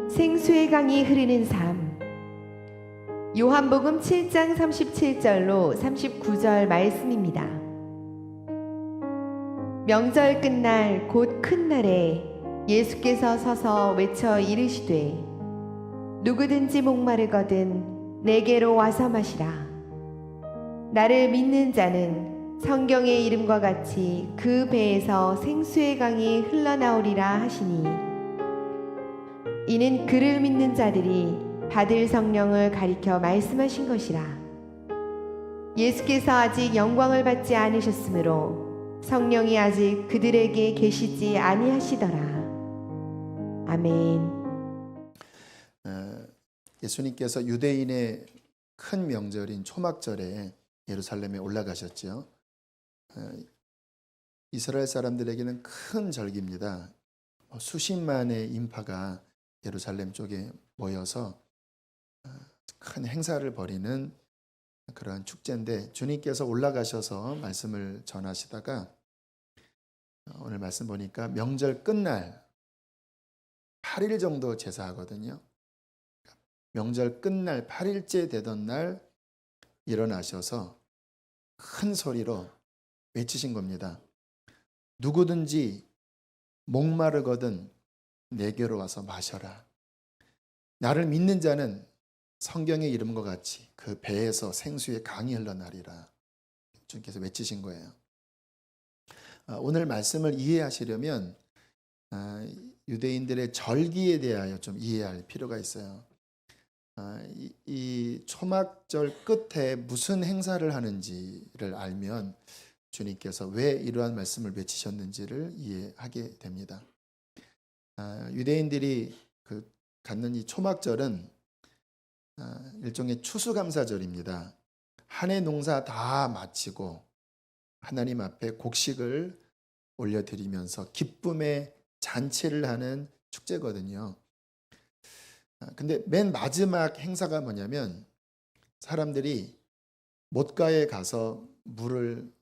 생수의 강이 흐르는 삶. 요한복음 7장 37절로 39절 말씀입니다. 명절 끝날 곧 큰 날에 예수께서 서서 외쳐 이르시되 누구든지 목마르거든 내게로 와서 마시라. 나를 믿는 자는 성경의 이름과 같이 그 배에서 생수의 강이 흘러나오리라 하시니, 이는 그를 믿는 자들이 받을 성령을 가리켜 말씀하신 것이라. 예수께서 아직 영광을 받지 않으셨으므로 성령이 아직 그들에게 계시지 아니하시더라. 아멘. 예수님께서 유대인의 큰 명절인 초막절에 예루살렘에 올라가셨죠. 이스라엘 사람들에게는 큰 절기입니다. 수십만의 인파가 예루살렘 쪽에 모여서 큰 행사를 벌이는 그러한 축제인데, 주님께서 올라가셔서 말씀을 전하시다가 오늘 말씀 보니까 명절 끝날 8일 정도 제사하거든요. 명절 끝날 8일째 되던 날 일어나셔서 큰 소리로 외치신 겁니다. 누구든지 목마르거든 내게로 와서 마셔라. 나를 믿는 자는 성경의 이름과 같이 그 배에서 생수의 강이 흘러나리라. 주님께서 외치신 거예요. 오늘 말씀을 이해하시려면 유대인들의 절기에 대하여 좀 이해할 필요가 있어요. 이 초막절 끝에 무슨 행사를 하는지를 알면 주님께서 왜 이러한 말씀을 외치셨는지를 이해하게 됩니다. 유대인들이 갖는 이 초막절은 일종의 추수감사절입니다. 한 해 농사 다 마치고 하나님 앞에 곡식을 올려드리면서 기쁨의 잔치를 하는 축제거든요. 근데 맨 마지막 행사가 뭐냐면, 사람들이 못가에 가서 물을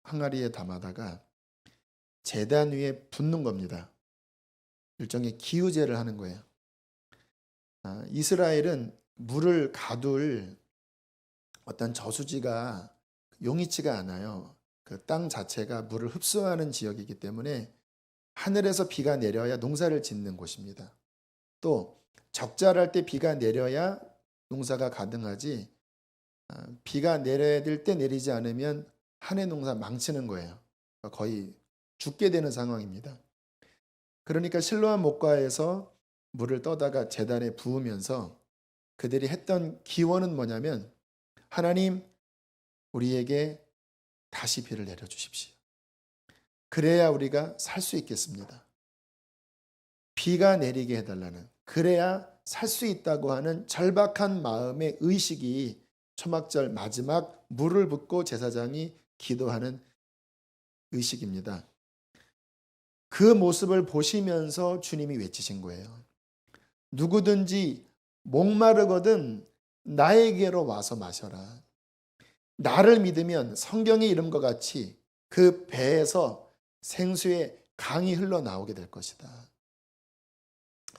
항아리에 담아다가 제단 위에 붓는 겁니다. 일종의 기우제를 하는 거예요. 이스라엘은 물을 가둘 어떤 저수지가 용이치가 않아요. 그 땅 자체가 물을 흡수하는 지역이기 때문에 하늘에서 비가 내려야 농사를 짓는 곳입니다. 또 적잘할 때 비가 내려야 농사가 가능하지, 비가 내려야 될 때 내리지 않으면 한 해 농사 망치는 거예요. 거의 죽게 되는 상황입니다. 그러니까 실로암 목가에서 물을 떠다가 제단에 부으면서 그들이 했던 기원은 뭐냐면, 하나님, 우리에게 다시 비를 내려주십시오. 그래야 우리가 살 수 있겠습니다. 비가 내리게 해달라는, 그래야 살 수 있다고 하는 절박한 마음의 의식이 초막절 마지막 물을 붓고 제사장이 기도하는 의식입니다. 그 모습을 보시면서 주님이 외치신 거예요. 누구든지 목마르거든 나에게로 와서 마셔라. 나를 믿으면 성경의 이름과 같이 그 배에서 생수의 강이 흘러나오게 될 것이다.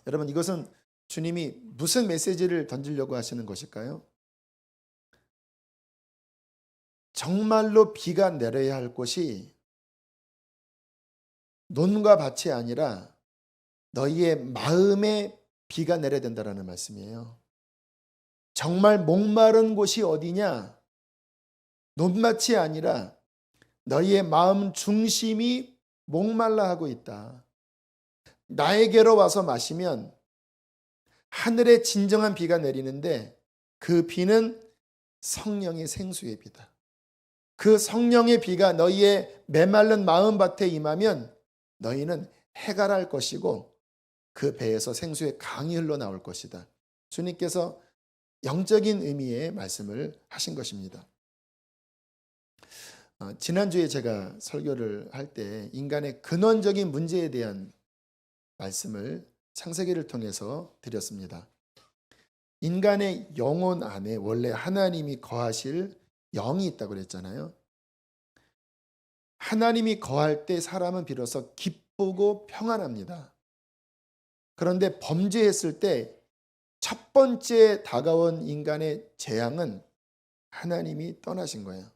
여러분, 이것은 주님이 무슨 메시지를 던지려고 하시는 것일까요? 정말로 비가 내려야 할 곳이 논과 밭이 아니라 너희의 마음에 비가 내려야 된다는 말씀이에요. 정말 목마른 곳이 어디냐? 논밭이 아니라 너희의 마음 중심이 목말라 하고 있다. 나에게로 와서 마시면 하늘에 진정한 비가 내리는데, 그 비는 성령의 생수의 비다. 그 성령의 비가 너희의 메말른 마음밭에 임하면 너희는 해갈할 것이고 그 배에서 생수의 강이 흘러나올 것이다. 주님께서 영적인 의미의 말씀을 하신 것입니다. 지난주에 제가 설교를 할 때 인간의 근원적인 문제에 대한 말씀을 창세기를 통해서 드렸습니다. 인간의 영혼 안에 원래 하나님이 거하실 영이 있다고 그랬잖아요. 하나님이 거할 때 사람은 비로소 기쁘고 평안합니다. 그런데 범죄했을 때 첫 번째 다가온 인간의 재앙은 하나님이 떠나신 거예요.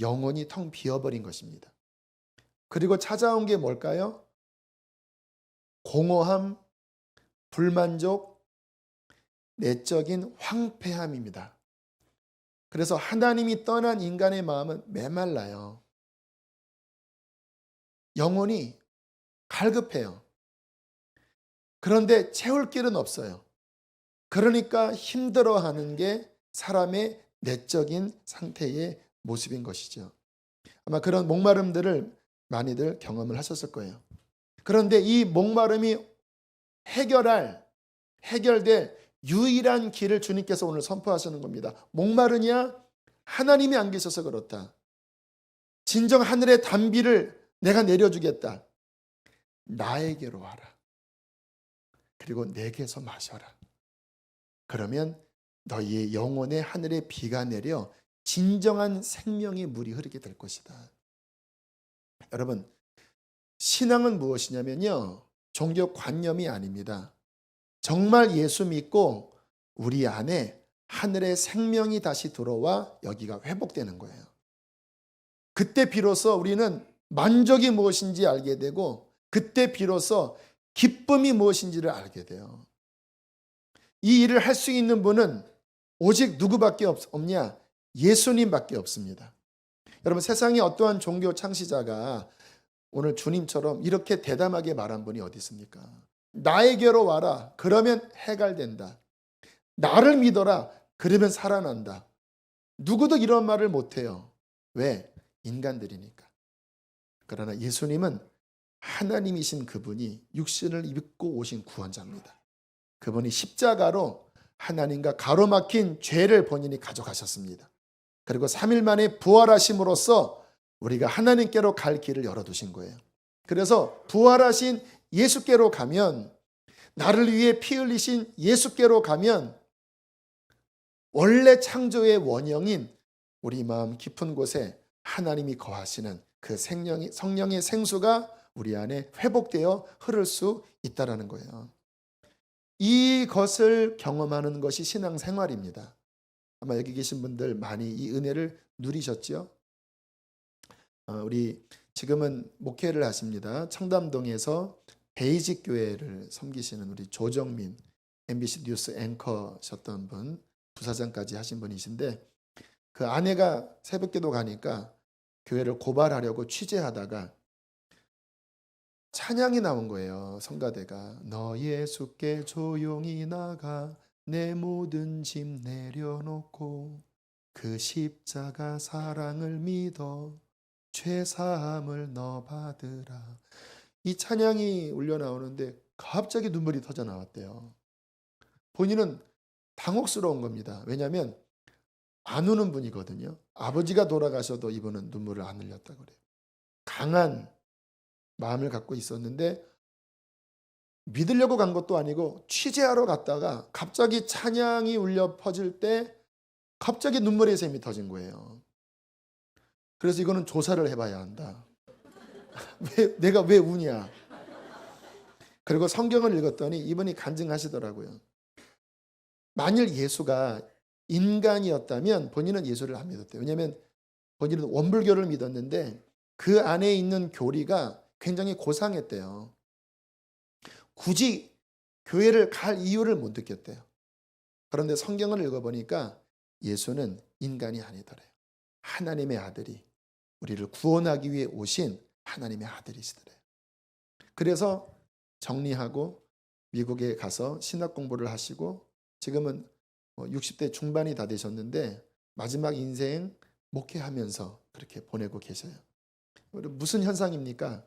영혼이 텅 비어버린 것입니다. 그리고 찾아온 게 뭘까요? 공허함, 불만족, 내적인 황폐함입니다. 그래서 하나님이 떠난 인간의 마음은 메말라요. 영혼이 갈급해요. 그런데 채울 길은 없어요. 그러니까 힘들어하는 게 사람의 내적인 상태의 모습인 것이죠. 아마 그런 목마름들을 많이들 경험을 하셨을 거예요. 그런데 이 목마름이 해결될 유일한 길을 주님께서 오늘 선포하시는 겁니다. 목마르냐? 하나님이 안 계셔서 그렇다. 진정 하늘의 단비를 내가 내려주겠다. 나에게로 와라. 그리고 내게서 마셔라. 그러면 너희의 영혼에 하늘의 비가 내려 진정한 생명의 물이 흐르게 될 것이다. 여러분, 신앙은 무엇이냐면요, 종교관념이 아닙니다. 정말 예수 믿고 우리 안에 하늘의 생명이 다시 들어와 여기가 회복되는 거예요. 그때 비로소 우리는 만족이 무엇인지 알게 되고, 그때 비로소 기쁨이 무엇인지를 알게 돼요. 이 일을 할 수 있는 분은 오직 누구밖에 없냐? 예수님밖에 없습니다. 여러분, 세상에 어떠한 종교 창시자가 오늘 주님처럼 이렇게 대담하게 말한 분이 어디 있습니까? 나에게로 와라. 그러면 해갈된다. 나를 믿어라. 그러면 살아난다. 누구도 이런 말을 못해요. 왜? 인간들이니까. 그러나 예수님은 하나님이신 그분이 육신을 입고 오신 구원자입니다. 그분이 십자가로 하나님과 가로막힌 죄를 본인이 가져가셨습니다. 그리고 3일 만에 부활하심으로써 우리가 하나님께로 갈 길을 열어두신 거예요. 그래서 부활하신 예수께로 가면, 나를 위해 피 흘리신 예수께로 가면 원래 창조의 원형인 우리 마음 깊은 곳에 하나님이 거하시는 그 성령의 생수가 우리 안에 회복되어 흐를 수 있다는 거예요. 이것을 경험하는 것이 신앙생활입니다. 아마 여기 계신 분들 많이 이 은혜를 누리셨죠? 우리 지금은 목회를 하십니다. 청담동에서 베이직 교회를 섬기시는 우리 조정민 MBC 뉴스 앵커셨던 분, 부사장까지 하신 분이신데, 그 아내가 새벽기도 가니까 교회를 고발하려고 취재하다가 찬양이 나온 거예요. 성가대가 너 예수께 조용히 나가 내 모든 짐 내려놓고 그 십자가 사랑을 믿어 죄사함을 너 받으라. 이 찬양이 울려 나오는데 갑자기 눈물이 터져 나왔대요. 본인은 당혹스러운 겁니다. 왜냐하면 안 우는 분이거든요. 아버지가 돌아가셔도 이분은 눈물을 안 흘렸다고 그래요. 강한 마음을 갖고 있었는데 믿으려고 간 것도 아니고 취재하러 갔다가 갑자기 찬양이 울려 퍼질 때 갑자기 눈물의 샘이 터진 거예요. 그래서 이거는 조사를 해봐야 한다. 내가 왜 우냐. 그리고 성경을 읽었더니 이분이 간증하시더라고요. 만일 예수가 인간이었다면 본인은 예수를 안 믿었대요. 왜냐하면 본인은 원불교를 믿었는데 그 안에 있는 교리가 굉장히 고상했대요. 굳이 교회를 갈 이유를 못 느꼈대요. 그런데 성경을 읽어보니까 예수는 인간이 아니더래요. 하나님의 아들이 우리를 구원하기 위해 오신 하나님의 아들이시더래요. 그래서 정리하고 미국에 가서 신학 공부를 하시고 지금은 60대 중반이 다 되셨는데 마지막 인생 목회하면서 그렇게 보내고 계셔요. 무슨 현상입니까?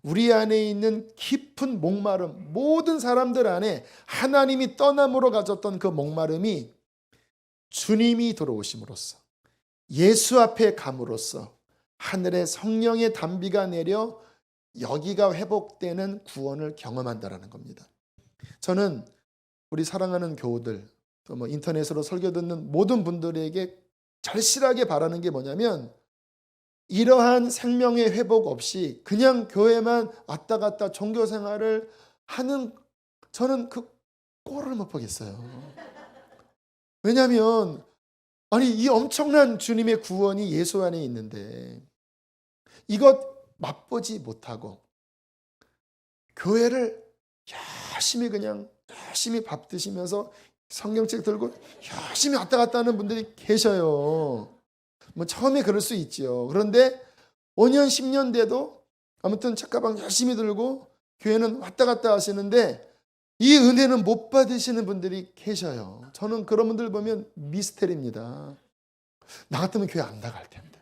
우리 안에 있는 깊은 목마름, 모든 사람들 안에 하나님이 떠남으로 가졌던 그 목마름이 주님이 들어오심으로써, 예수 앞에 감으로써 하늘의 성령의 단비가 내려 여기가 회복되는 구원을 경험한다라는 겁니다. 저는 우리 사랑하는 교우들, 또 인터넷으로 설교 듣는 모든 분들에게 절실하게 바라는 게 뭐냐면, 이러한 생명의 회복 없이 그냥 교회만 왔다 갔다 종교 생활을 하는 저는 그 꼴을 못 보겠어요. 왜냐하면 아니 이 엄청난 주님의 구원이 예수 안에 있는데 이것 맛보지 못하고 교회를 열심히 밥 드시면서 성경책 들고 열심히 왔다 갔다 하는 분들이 계셔요. 뭐 처음에 그럴 수 있지요. 그런데 5년 10년 돼도 아무튼 책가방 열심히 들고 교회는 왔다 갔다 하시는데 이 은혜는 못 받으시는 분들이 계셔요. 저는 그런 분들 보면 미스테리입니다. 나 같으면 교회 안 나갈 텐데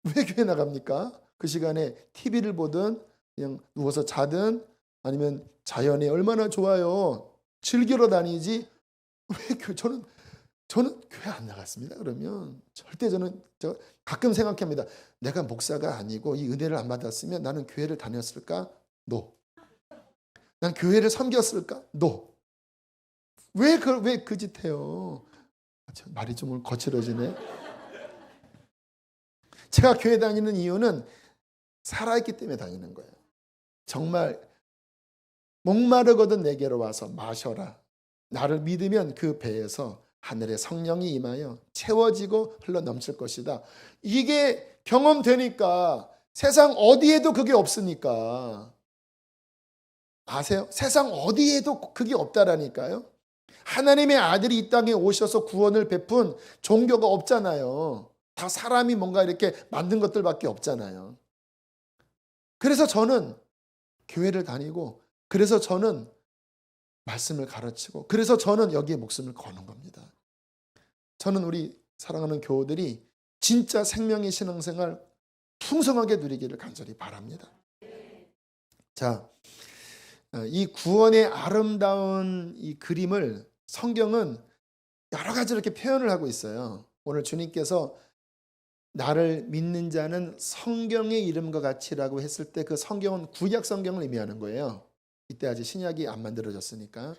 왜 교회 나갑니까? 그 시간에 TV를 보든 그냥 누워서 자든 아니면 자연이 얼마나 좋아요. 즐기러 다니지 왜 저는 교회 안 나갔습니다. 그러면 절대 저 가끔 생각합니다. 내가 목사가 아니고 이 은혜를 안 받았으면 나는 교회를 다녔을까? No. 난 교회를 섬겼을까? No. 왜 그 짓 해요? 말이 좀 거칠어지네. 제가 교회 다니는 이유는 살아있기 때문에 다니는 거예요. 정말 목마르거든 내게로 와서 마셔라. 나를 믿으면 그 배에서 하늘의 성령이 임하여 채워지고 흘러넘칠 것이다. 이게 경험되니까 세상 어디에도 그게 없으니까. 아세요? 세상 어디에도 그게 없다라니까요. 하나님의 아들이 이 땅에 오셔서 구원을 베푼 종교가 없잖아요. 다 사람이 뭔가 이렇게 만든 것들밖에 없잖아요. 그래서 저는 교회를 다니고 그래서 저는 말씀을 가르치고 그래서 저는 여기에 목숨을 거는 겁니다. 저는 우리 사랑하는 교우들이 진짜 생명의 신앙생활 풍성하게 누리기를 간절히 바랍니다. 자, 이 구원의 아름다운 이 그림을 성경은 여러 가지 이렇게 표현을 하고 있어요. 오늘 주님께서 나를 믿는 자는 성경의 이름과 같이라고 했을 때 그 성경은 구약 성경을 의미하는 거예요. 이때 아직 신약이 안 만들어졌으니까.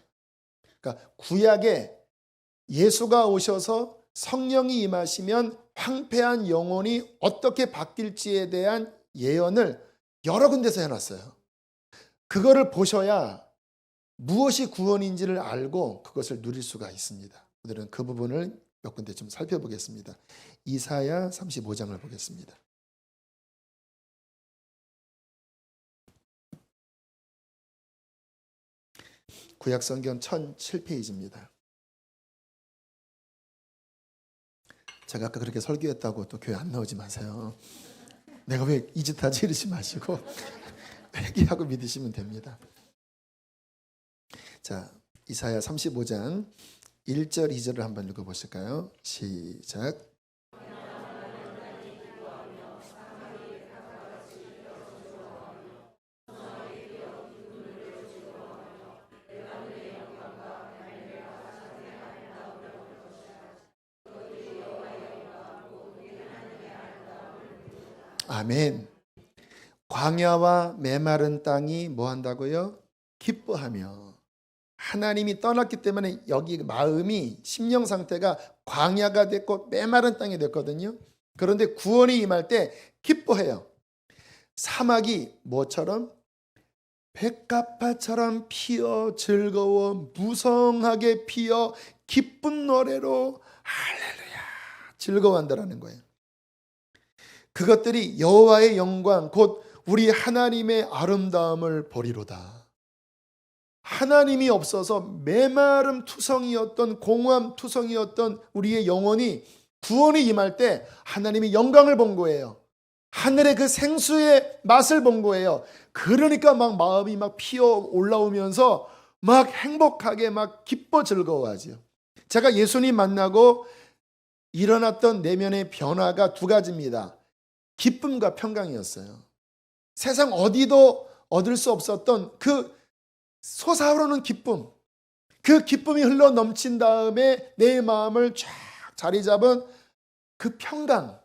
그러니까 구약에 예수가 오셔서 성령이 임하시면 황폐한 영혼이 어떻게 바뀔지에 대한 예언을 여러 군데서 해놨어요. 그거를 보셔야 무엇이 구원인지를 알고 그것을 누릴 수가 있습니다. 오늘은 그 부분을 몇 군데 좀 살펴보겠습니다. 이사야 35장을 보겠습니다. 구약성경 1007페이지입니다. 제가 아까 그렇게 설교했다고 또 교회 안 나오지 마세요. 내가 왜 이 짓 하지 이러지 마시고 회개하고 믿으시면 됩니다. 자, 이사야 35장 1절 2절을 한번 읽어보실까요? 시작. 아멘. 광야와 메마른 땅이 뭐 한다고요? 기뻐하며. 하나님이 떠났기 때문에 여기 마음이 심령 상태가 광야가 됐고 메마른 땅이 됐거든요. 그런데 구원이 임할 때 기뻐해요. 사막이 뭐처럼? 백합화처럼 피어 즐거워 무성하게 피어 기쁜 노래로 할렐루야 즐거워한다라는 거예요. 그것들이 여호와의 영광 곧 우리 하나님의 아름다움을 보리로다. 하나님이 없어서 메마름 투성이었던 공허함 투성이었던 우리의 영혼이 구원이 임할 때 하나님이 영광을 본 거예요. 하늘의 그 생수의 맛을 본 거예요. 그러니까 막 마음이 막 피어 올라오면서 막 행복하게 막 기뻐 즐거워하죠. 제가 예수님 만나고 일어났던 내면의 변화가 두 가지입니다. 기쁨과 평강이었어요. 세상 어디도 얻을 수 없었던 그 솟아오르는 기쁨, 그 기쁨이 흘러 넘친 다음에 내 마음을 쫙 자리 잡은 그 평강.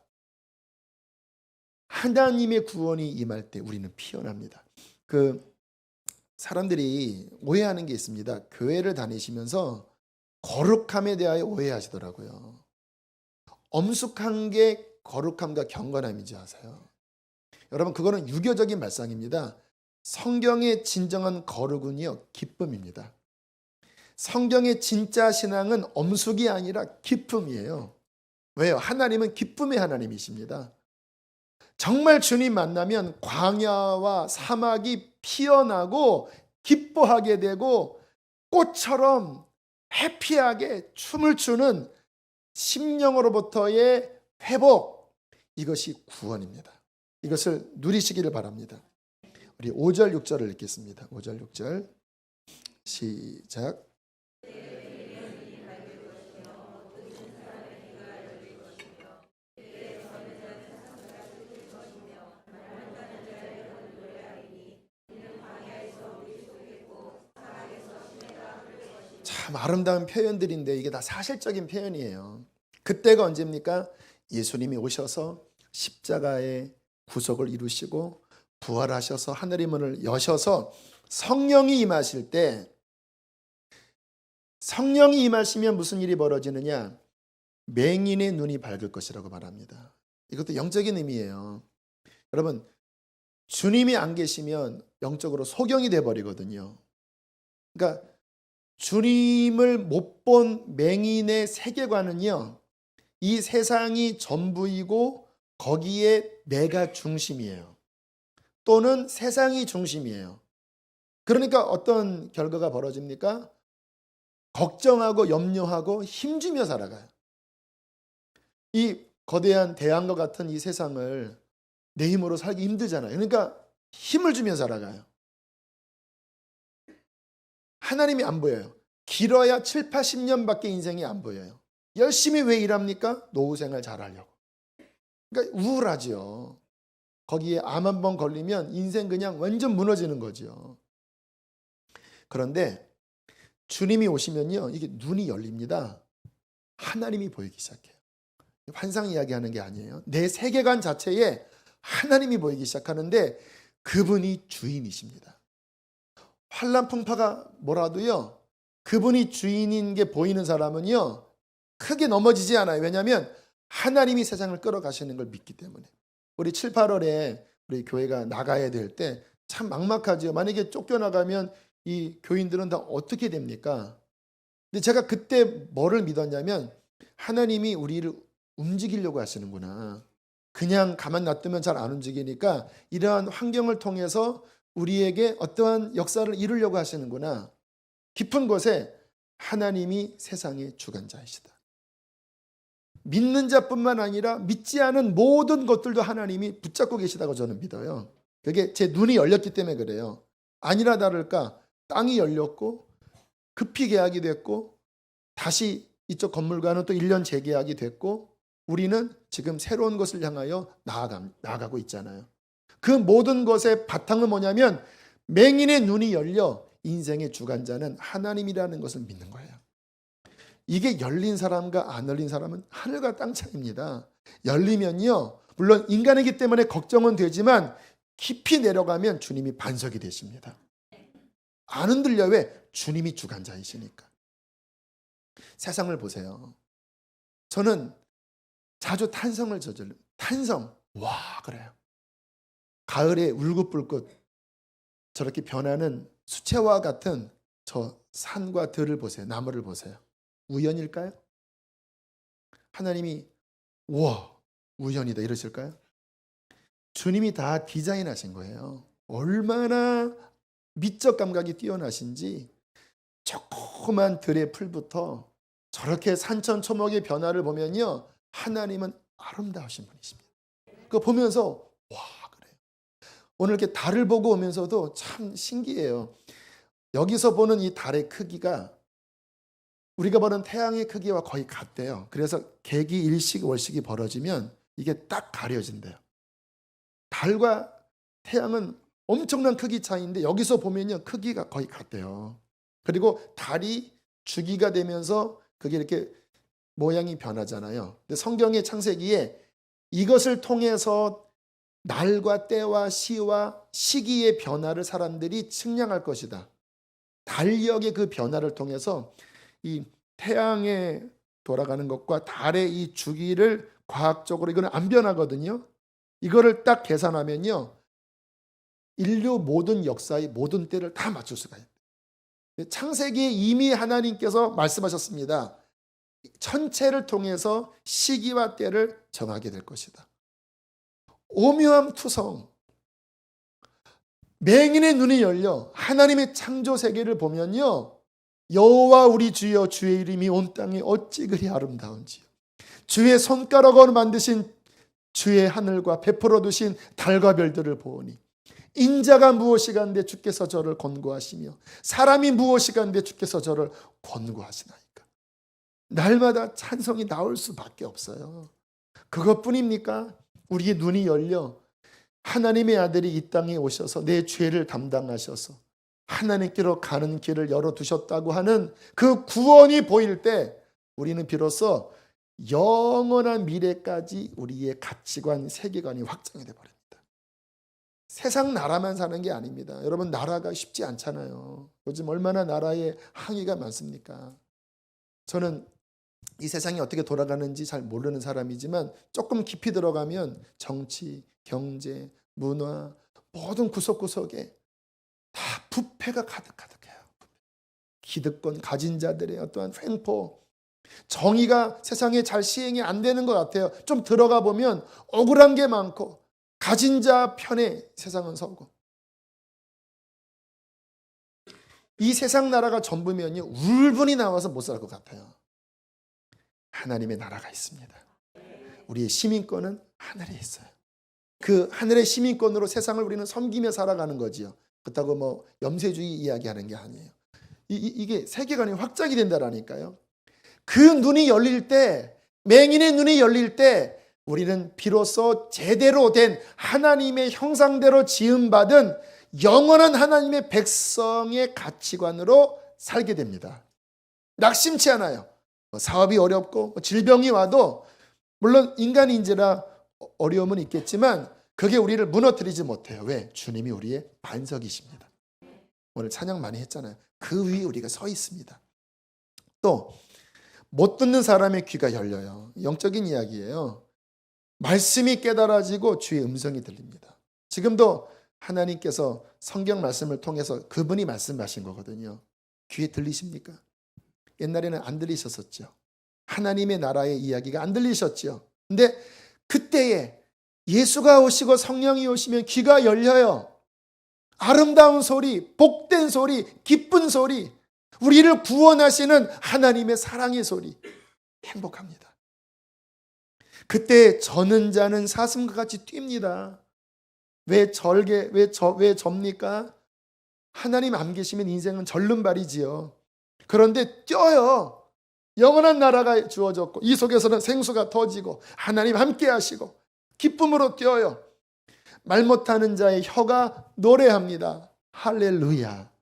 하나님의 구원이 임할 때 우리는 피어납니다. 그 사람들이 오해하는 게 있습니다. 교회를 다니시면서 거룩함에 대하여 오해하시더라고요. 엄숙한 게 거룩함과 경건함인지 아세요? 여러분 그거는 유교적인 말상입니다. 성경의 진정한 거룩은요, 기쁨입니다. 성경의 진짜 신앙은 엄숙이 아니라 기쁨이에요. 왜요? 하나님은 기쁨의 하나님이십니다. 정말 주님 만나면 광야와 사막이 피어나고 기뻐하게 되고 꽃처럼 해피하게 춤을 추는 심령으로부터의 회복, 이것이 구원입니다. 이것을 누리시기를 바랍니다. 우리 5절 6절을 읽겠습니다. 5절 6절 시작. 참 아름다운 표현들인데 이게 다 사실적인 표현이에요. 그때가 언제입니까? 예수님이 오셔서 십자가의 구속을 이루시고 부활하셔서 하늘의 문을 여셔서 성령이 임하실 때, 성령이 임하시면 무슨 일이 벌어지느냐? 맹인의 눈이 밝을 것이라고 말합니다. 이것도 영적인 의미예요. 여러분, 주님이 안 계시면 영적으로 소경이 돼버리거든요. 그러니까 주님을 못 본 맹인의 세계관은요, 이 세상이 전부이고 거기에 내가 중심이에요. 또는 세상이 중심이에요. 그러니까 어떤 결과가 벌어집니까? 걱정하고 염려하고 힘주며 살아가요. 이 거대한 대양과 같은 이 세상을 내 힘으로 살기 힘들잖아요. 그러니까 힘을 주며 살아가요. 하나님이 안 보여요. 길어야 7, 80년밖에 인생이 안 보여요. 열심히 왜 일합니까? 노후 생활 잘하려고. 그러니까 우울하죠. 거기에 암 한 번 걸리면 인생 그냥 완전 무너지는 거죠. 그런데 주님이 오시면요, 이게 눈이 열립니다. 하나님이 보이기 시작해요. 환상 이야기하는 게 아니에요. 내 세계관 자체에 하나님이 보이기 시작하는데 그분이 주인이십니다. 환난 풍파가 뭐라도요, 그분이 주인인 게 보이는 사람은요, 크게 넘어지지 않아요. 왜냐하면 하나님이 세상을 끌어가시는 걸 믿기 때문에. 우리 7, 8월에 우리 교회가 나가야 될 때 참 막막하죠. 만약에 쫓겨나가면 이 교인들은 다 어떻게 됩니까? 근데 제가 그때 뭐를 믿었냐면 하나님이 우리를 움직이려고 하시는구나. 그냥 가만 놔두면 잘 안 움직이니까 이러한 환경을 통해서 우리에게 어떠한 역사를 이루려고 하시는구나. 깊은 곳에 하나님이 세상의 주관자이시다. 믿는 자뿐만 아니라 믿지 않은 모든 것들도 하나님이 붙잡고 계시다고 저는 믿어요. 그게 제 눈이 열렸기 때문에 그래요. 아니나 다를까 땅이 열렸고 급히 계약이 됐고 다시 이쪽 건물과는 또 1년 재계약이 됐고 우리는 지금 새로운 것을 향하여 나아가고 있잖아요. 그 모든 것의 바탕은 뭐냐면 맹인의 눈이 열려 인생의 주관자는 하나님이라는 것을 믿는 거예요. 이게 열린 사람과 안 열린 사람은 하늘과 땅 차이입니다. 열리면요, 물론 인간이기 때문에 걱정은 되지만 깊이 내려가면 주님이 반석이 되십니다. 안 흔들려. 왜? 주님이 주관자이시니까. 세상을 보세요. 저는 자주 탄성을 저질러. 탄성. 와, 그래요. 가을에 울긋불긋 저렇게 변하는 수채화 같은 저 산과 들을 보세요. 나무를 보세요. 우연일까요? 하나님이 우와, 우연이다 이러실까요? 주님이 다 디자인하신 거예요. 얼마나 미적 감각이 뛰어나신지 조그만 들의 풀부터 저렇게 산천초목의 변화를 보면요, 하나님은 아름다우신 분이십니다. 그거 보면서 와, 그래요. 오늘 이렇게 달을 보고 오면서도 참 신기해요. 여기서 보는 이 달의 크기가 우리가 보는 태양의 크기와 거의 같대요. 그래서 개기 일식 월식이 벌어지면 이게 딱 가려진대요. 달과 태양은 엄청난 크기 차이인데 여기서 보면요, 크기가 거의 같대요. 그리고 달이 주기가 되면서 그게 이렇게 모양이 변하잖아요. 근데 성경의 창세기에 이것을 통해서 날과 때와 시와 시기의 변화를 사람들이 측량할 것이다. 달력의 그 변화를 통해서 이 태양에 돌아가는 것과 달의 이 주기를 과학적으로, 이거는 안 변하거든요. 이거를 딱 계산하면요, 인류 모든 역사의 모든 때를 다 맞출 수가 있다. 창세기에 이미 하나님께서 말씀하셨습니다. 천체를 통해서 시기와 때를 정하게 될 것이다. 오묘함 투성, 맹인의 눈이 열려 하나님의 창조 세계를 보면요, 여호와 우리 주여 주의 이름이 온 땅에 어찌 그리 아름다운지요. 주의 손가락으로 만드신 주의 하늘과 베풀어 두신 달과 별들을 보오니 인자가 무엇이간데 주께서 저를 권고하시며 사람이 무엇이간데 주께서 저를 권고하시나이까. 날마다 찬송이 나올 수밖에 없어요. 그것뿐입니까? 우리의 눈이 열려 하나님의 아들이 이 땅에 오셔서 내 죄를 담당하셔서 하나님께로 가는 길을 열어두셨다고 하는 그 구원이 보일 때 우리는 비로소 영원한 미래까지 우리의 가치관, 세계관이 확장이 되어버립니다. 세상 나라만 사는 게 아닙니다. 여러분, 나라가 쉽지 않잖아요. 요즘 얼마나 나라에 항의가 많습니까? 저는 이 세상이 어떻게 돌아가는지 잘 모르는 사람이지만 조금 깊이 들어가면 정치, 경제, 문화 모든 구석구석에 다 부패가 가득해요. 기득권 가진 자들의 어떠한 횡포, 정의가 세상에 잘 시행이 안 되는 것 같아요. 좀 들어가 보면 억울한 게 많고 가진 자 편에 세상은 서고, 이 세상 나라가 전부면요 울분이 나와서 못 살 것 같아요. 하나님의 나라가 있습니다. 우리의 시민권은 하늘에 있어요. 그 하늘의 시민권으로 세상을 우리는 섬기며 살아가는 거지요. 그렇다고 뭐 염세주의 이야기하는 게 아니에요. 이게 세계관이 확장이 된다라니까요. 그 눈이 열릴 때, 맹인의 눈이 열릴 때 우리는 비로소 제대로 된 하나님의 형상대로 지음받은 영원한 하나님의 백성의 가치관으로 살게 됩니다. 낙심치 않아요. 사업이 어렵고 질병이 와도 물론 인간인지라 어려움은 있겠지만 그게 우리를 무너뜨리지 못해요. 왜? 주님이 우리의 반석이십니다. 오늘 찬양 많이 했잖아요. 그 위에 우리가 서 있습니다. 또 못 듣는 사람의 귀가 열려요. 영적인 이야기예요. 말씀이 깨달아지고 주의 음성이 들립니다. 지금도 하나님께서 성경 말씀을 통해서 그분이 말씀하신 거거든요. 귀에 들리십니까? 옛날에는 안 들리셨었죠. 하나님의 나라의 이야기가 안 들리셨죠. 근데 그때에 예수가 오시고 성령이 오시면 귀가 열려요. 아름다운 소리, 복된 소리, 기쁜 소리, 우리를 구원하시는 하나님의 사랑의 소리, 행복합니다. 그때 저는 자는 사슴과 같이 뜁니다. 왜 접니까? 하나님 안 계시면 인생은 절름발이지요. 그런데 뛰어요. 영원한 나라가 주어졌고 이 속에서는 생수가 터지고 하나님 함께 하시고 기쁨으로 뛰어요. 말 못하는 자의 혀가 노래합니다. 할렐루야.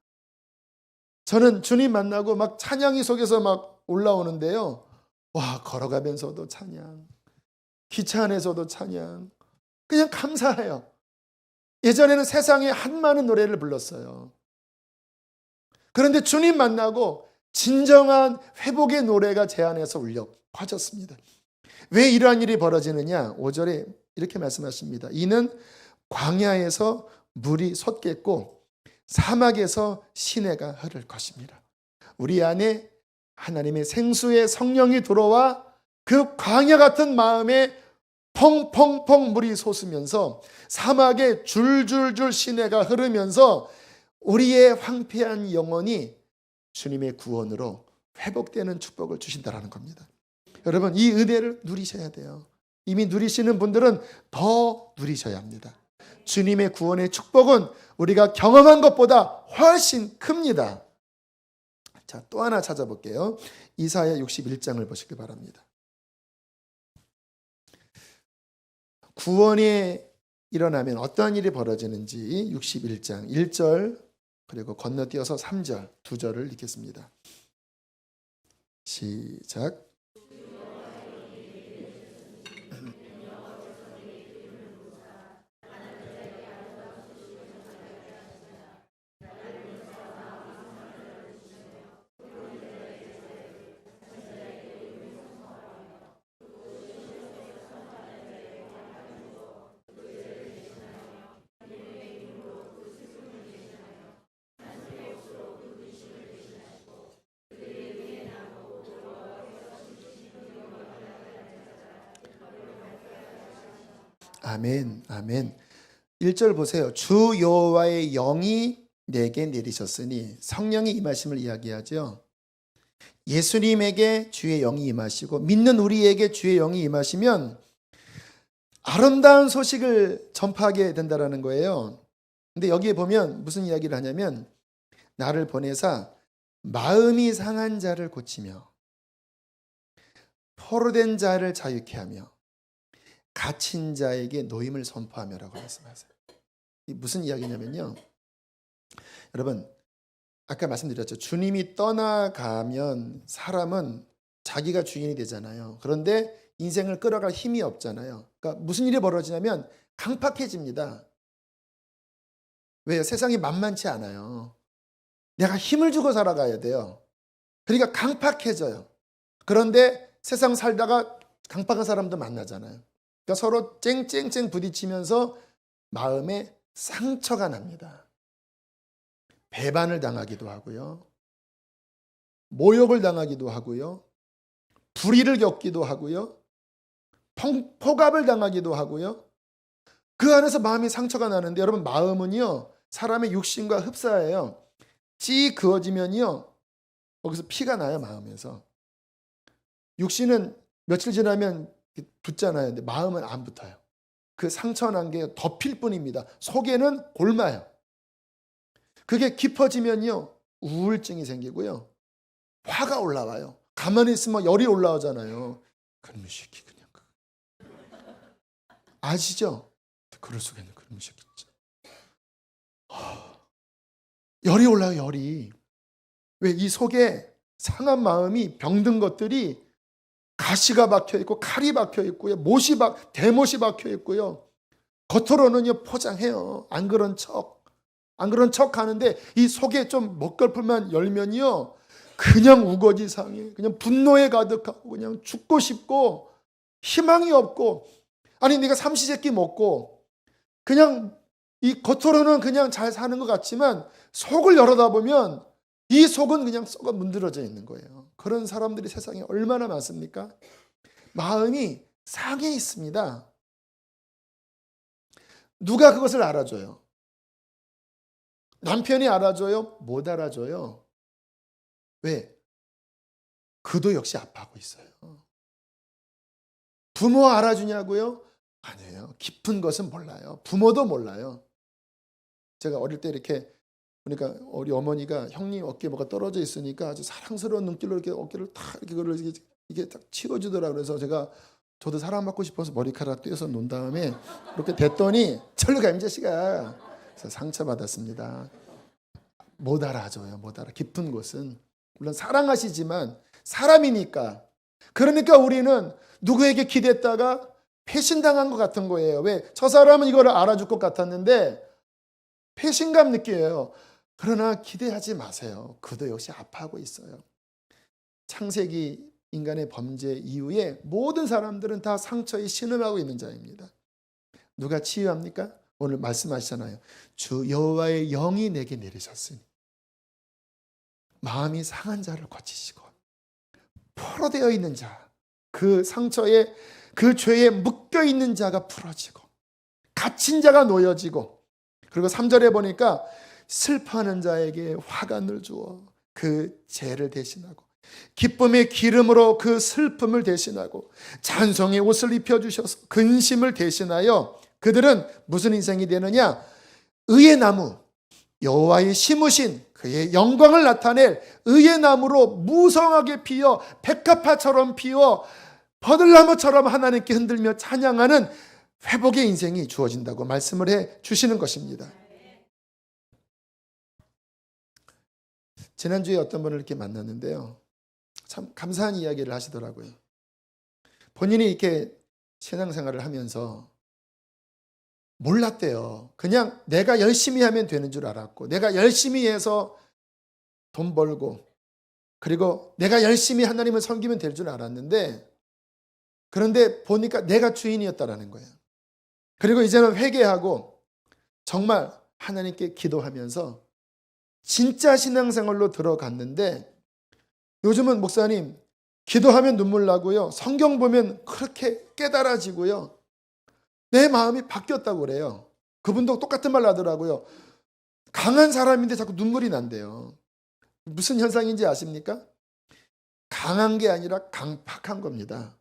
저는 주님 만나고 막 찬양이 속에서 막 올라오는데요. 와, 걸어가면서도 찬양, 기차 안에서도 찬양, 그냥 감사해요. 예전에는 세상에 한많은 노래를 불렀어요. 그런데 주님 만나고 진정한 회복의 노래가 제 안에서 울려 퍼졌습니다. 왜 이러한 일이 벌어지느냐? 5절에 이렇게 말씀하십니다. 이는 광야에서 물이 솟겠고 사막에서 시내가 흐를 것입니다. 우리 안에 하나님의 생수의 성령이 들어와 그 광야 같은 마음에 펑펑펑 물이 솟으면서 사막에 줄줄줄 시내가 흐르면서 우리의 황폐한 영혼이 주님의 구원으로 회복되는 축복을 주신다라는 겁니다. 여러분, 이 은혜를 누리셔야 돼요. 이미 누리시는 분들은 더 누리셔야 합니다. 주님의 구원의 축복은 우리가 경험한 것보다 훨씬 큽니다. 자, 또 하나 찾아볼게요. 이사야 61장을 보시기 바랍니다. 구원이 일어나면 어떠한 일이 벌어지는지 61장 1절 그리고 건너뛰어서 3절, 2절을 읽겠습니다. 시작. 아멘, 아멘. 1절 보세요. 주 여호와의 영이 내게 내리셨으니 성령이 임하심을 이야기하죠. 예수님에게 주의 영이 임하시고 믿는 우리에게 주의 영이 임하시면 아름다운 소식을 전파하게 된다는 거예요. 근데 여기에 보면 무슨 이야기를 하냐면 나를 보내사 마음이 상한 자를 고치며 포로된 자를 자유케 하며 갇힌 자에게 노임을 선포하며라고 말씀하세요. 이 무슨 이야기냐면요. 여러분 아까 말씀드렸죠. 주님이 떠나가면 사람은 자기가 주인이 되잖아요. 그런데 인생을 끌어갈 힘이 없잖아요. 그러니까 무슨 일이 벌어지냐면 강팍해집니다. 왜요? 세상이 만만치 않아요. 내가 힘을 주고 살아가야 돼요. 그러니까 강팍해져요. 그런데 세상 살다가 강팍한 사람도 만나잖아요. 그러니까 서로 쨍쨍쨍 부딪히면서 마음에 상처가 납니다. 배반을 당하기도 하고요. 모욕을 당하기도 하고요. 불의를 겪기도 하고요. 포갑을 당하기도 하고요. 그 안에서 마음이 상처가 나는데 여러분 마음은요. 사람의 육신과 흡사해요. 찌 그어지면요. 거기서 피가 나요. 마음에서. 육신은 며칠 지나면 붙잖아요. 근데 마음은 안 붙어요. 그 상처 난 게 덮일 뿐입니다. 속에는 골마요. 그게 깊어지면요. 우울증이 생기고요. 화가 올라와요. 가만히 있으면 열이 올라오잖아요. 그놈의 새끼 그냥. 아시죠? 그럴 수가 있는 그놈의 새끼 진짜. 열이 올라요. 열이. 왜? 이 속에 상한 마음이 병든 것들이 가시가 박혀 있고 칼이 박혀 있고요. 대못이 박혀 있고요. 겉으로는요 포장해요. 안 그런 척 하는데 이 속에 좀 먹걸풀만 열면요 그냥 우거지 상해. 그냥 분노에 가득하고 그냥 죽고 싶고 희망이 없고 아니 내가 삼시세끼 먹고 그냥 이 겉으로는 그냥 잘 사는 것 같지만 속을 열어다 보면 이 속은 그냥 썩어 문드러져 있는 거예요. 그런 사람들이 세상에 얼마나 많습니까? 마음이 상해 있습니다. 누가 그것을 알아줘요? 남편이 알아줘요? 못 알아줘요. 왜? 그도 역시 아파하고 있어요. 부모 알아주냐고요? 아니에요. 깊은 것은 몰라요. 부모도 몰라요. 제가 어릴 때 이렇게 그러니까 우리 어머니가 형님 어깨에 뭐가 떨어져 있으니까 아주 사랑스러운 눈길로 이렇게 어깨를 탁 이게 딱 치워주더라. 그래서 저도 사랑받고 싶어서 머리카락 떼어서 놓은 다음에 이렇게 댔더니 절로 가 임자씨가. 그래서 상처받았습니다. 못 알아줘요. 못 알아. 깊은 곳은 물론 사랑하시지만 사람이니까. 그러니까 우리는 누구에게 기댔다가 배신당한 것 같은 거예요. 왜? 저 사람은 이걸 알아줄 것 같았는데 배신감 느껴요. 그러나 기대하지 마세요. 그도 역시 아파하고 있어요. 창세기 인간의 범죄 이후에 모든 사람들은 다 상처에 신음하고 있는 자입니다. 누가 치유합니까? 오늘 말씀하시잖아요. 주 여호와의 영이 내게 내리셨으니 마음이 상한 자를 고치시고 포로되어 있는 자, 그 상처에 그 죄에 묶여 있는 자가 풀어지고 갇힌 자가 놓여지고 그리고 3절에 보니까 슬퍼하는 자에게 화관을 주어 그 죄를 대신하고 기쁨의 기름으로 그 슬픔을 대신하고 찬송의 옷을 입혀주셔서 근심을 대신하여 그들은 무슨 인생이 되느냐? 의의 나무, 여호와의 심으신 그의 영광을 나타낼 의의 나무로 무성하게 피어 백합화처럼 피어 버들나무처럼 하나님께 흔들며 찬양하는 회복의 인생이 주어진다고 말씀을 해 주시는 것입니다. 지난주에 어떤 분을 이렇게 만났는데요. 참 감사한 이야기를 하시더라고요. 본인이 이렇게 신앙생활을 하면서 몰랐대요. 그냥 내가 열심히 하면 되는 줄 알았고 내가 열심히 해서 돈 벌고 그리고 내가 열심히 하나님을 섬기면 될 줄 알았는데 그런데 보니까 내가 주인이었다라는 거예요. 그리고 이제는 회개하고 정말 하나님께 기도하면서 진짜 신앙생활로 들어갔는데 요즘은 목사님 기도하면 눈물 나고요. 성경 보면 그렇게 깨달아지고요. 내 마음이 바뀌었다고 그래요. 그분도 똑같은 말 하더라고요. 강한 사람인데 자꾸 눈물이 난대요. 무슨 현상인지 아십니까? 강한 게 아니라 강팍한 겁니다.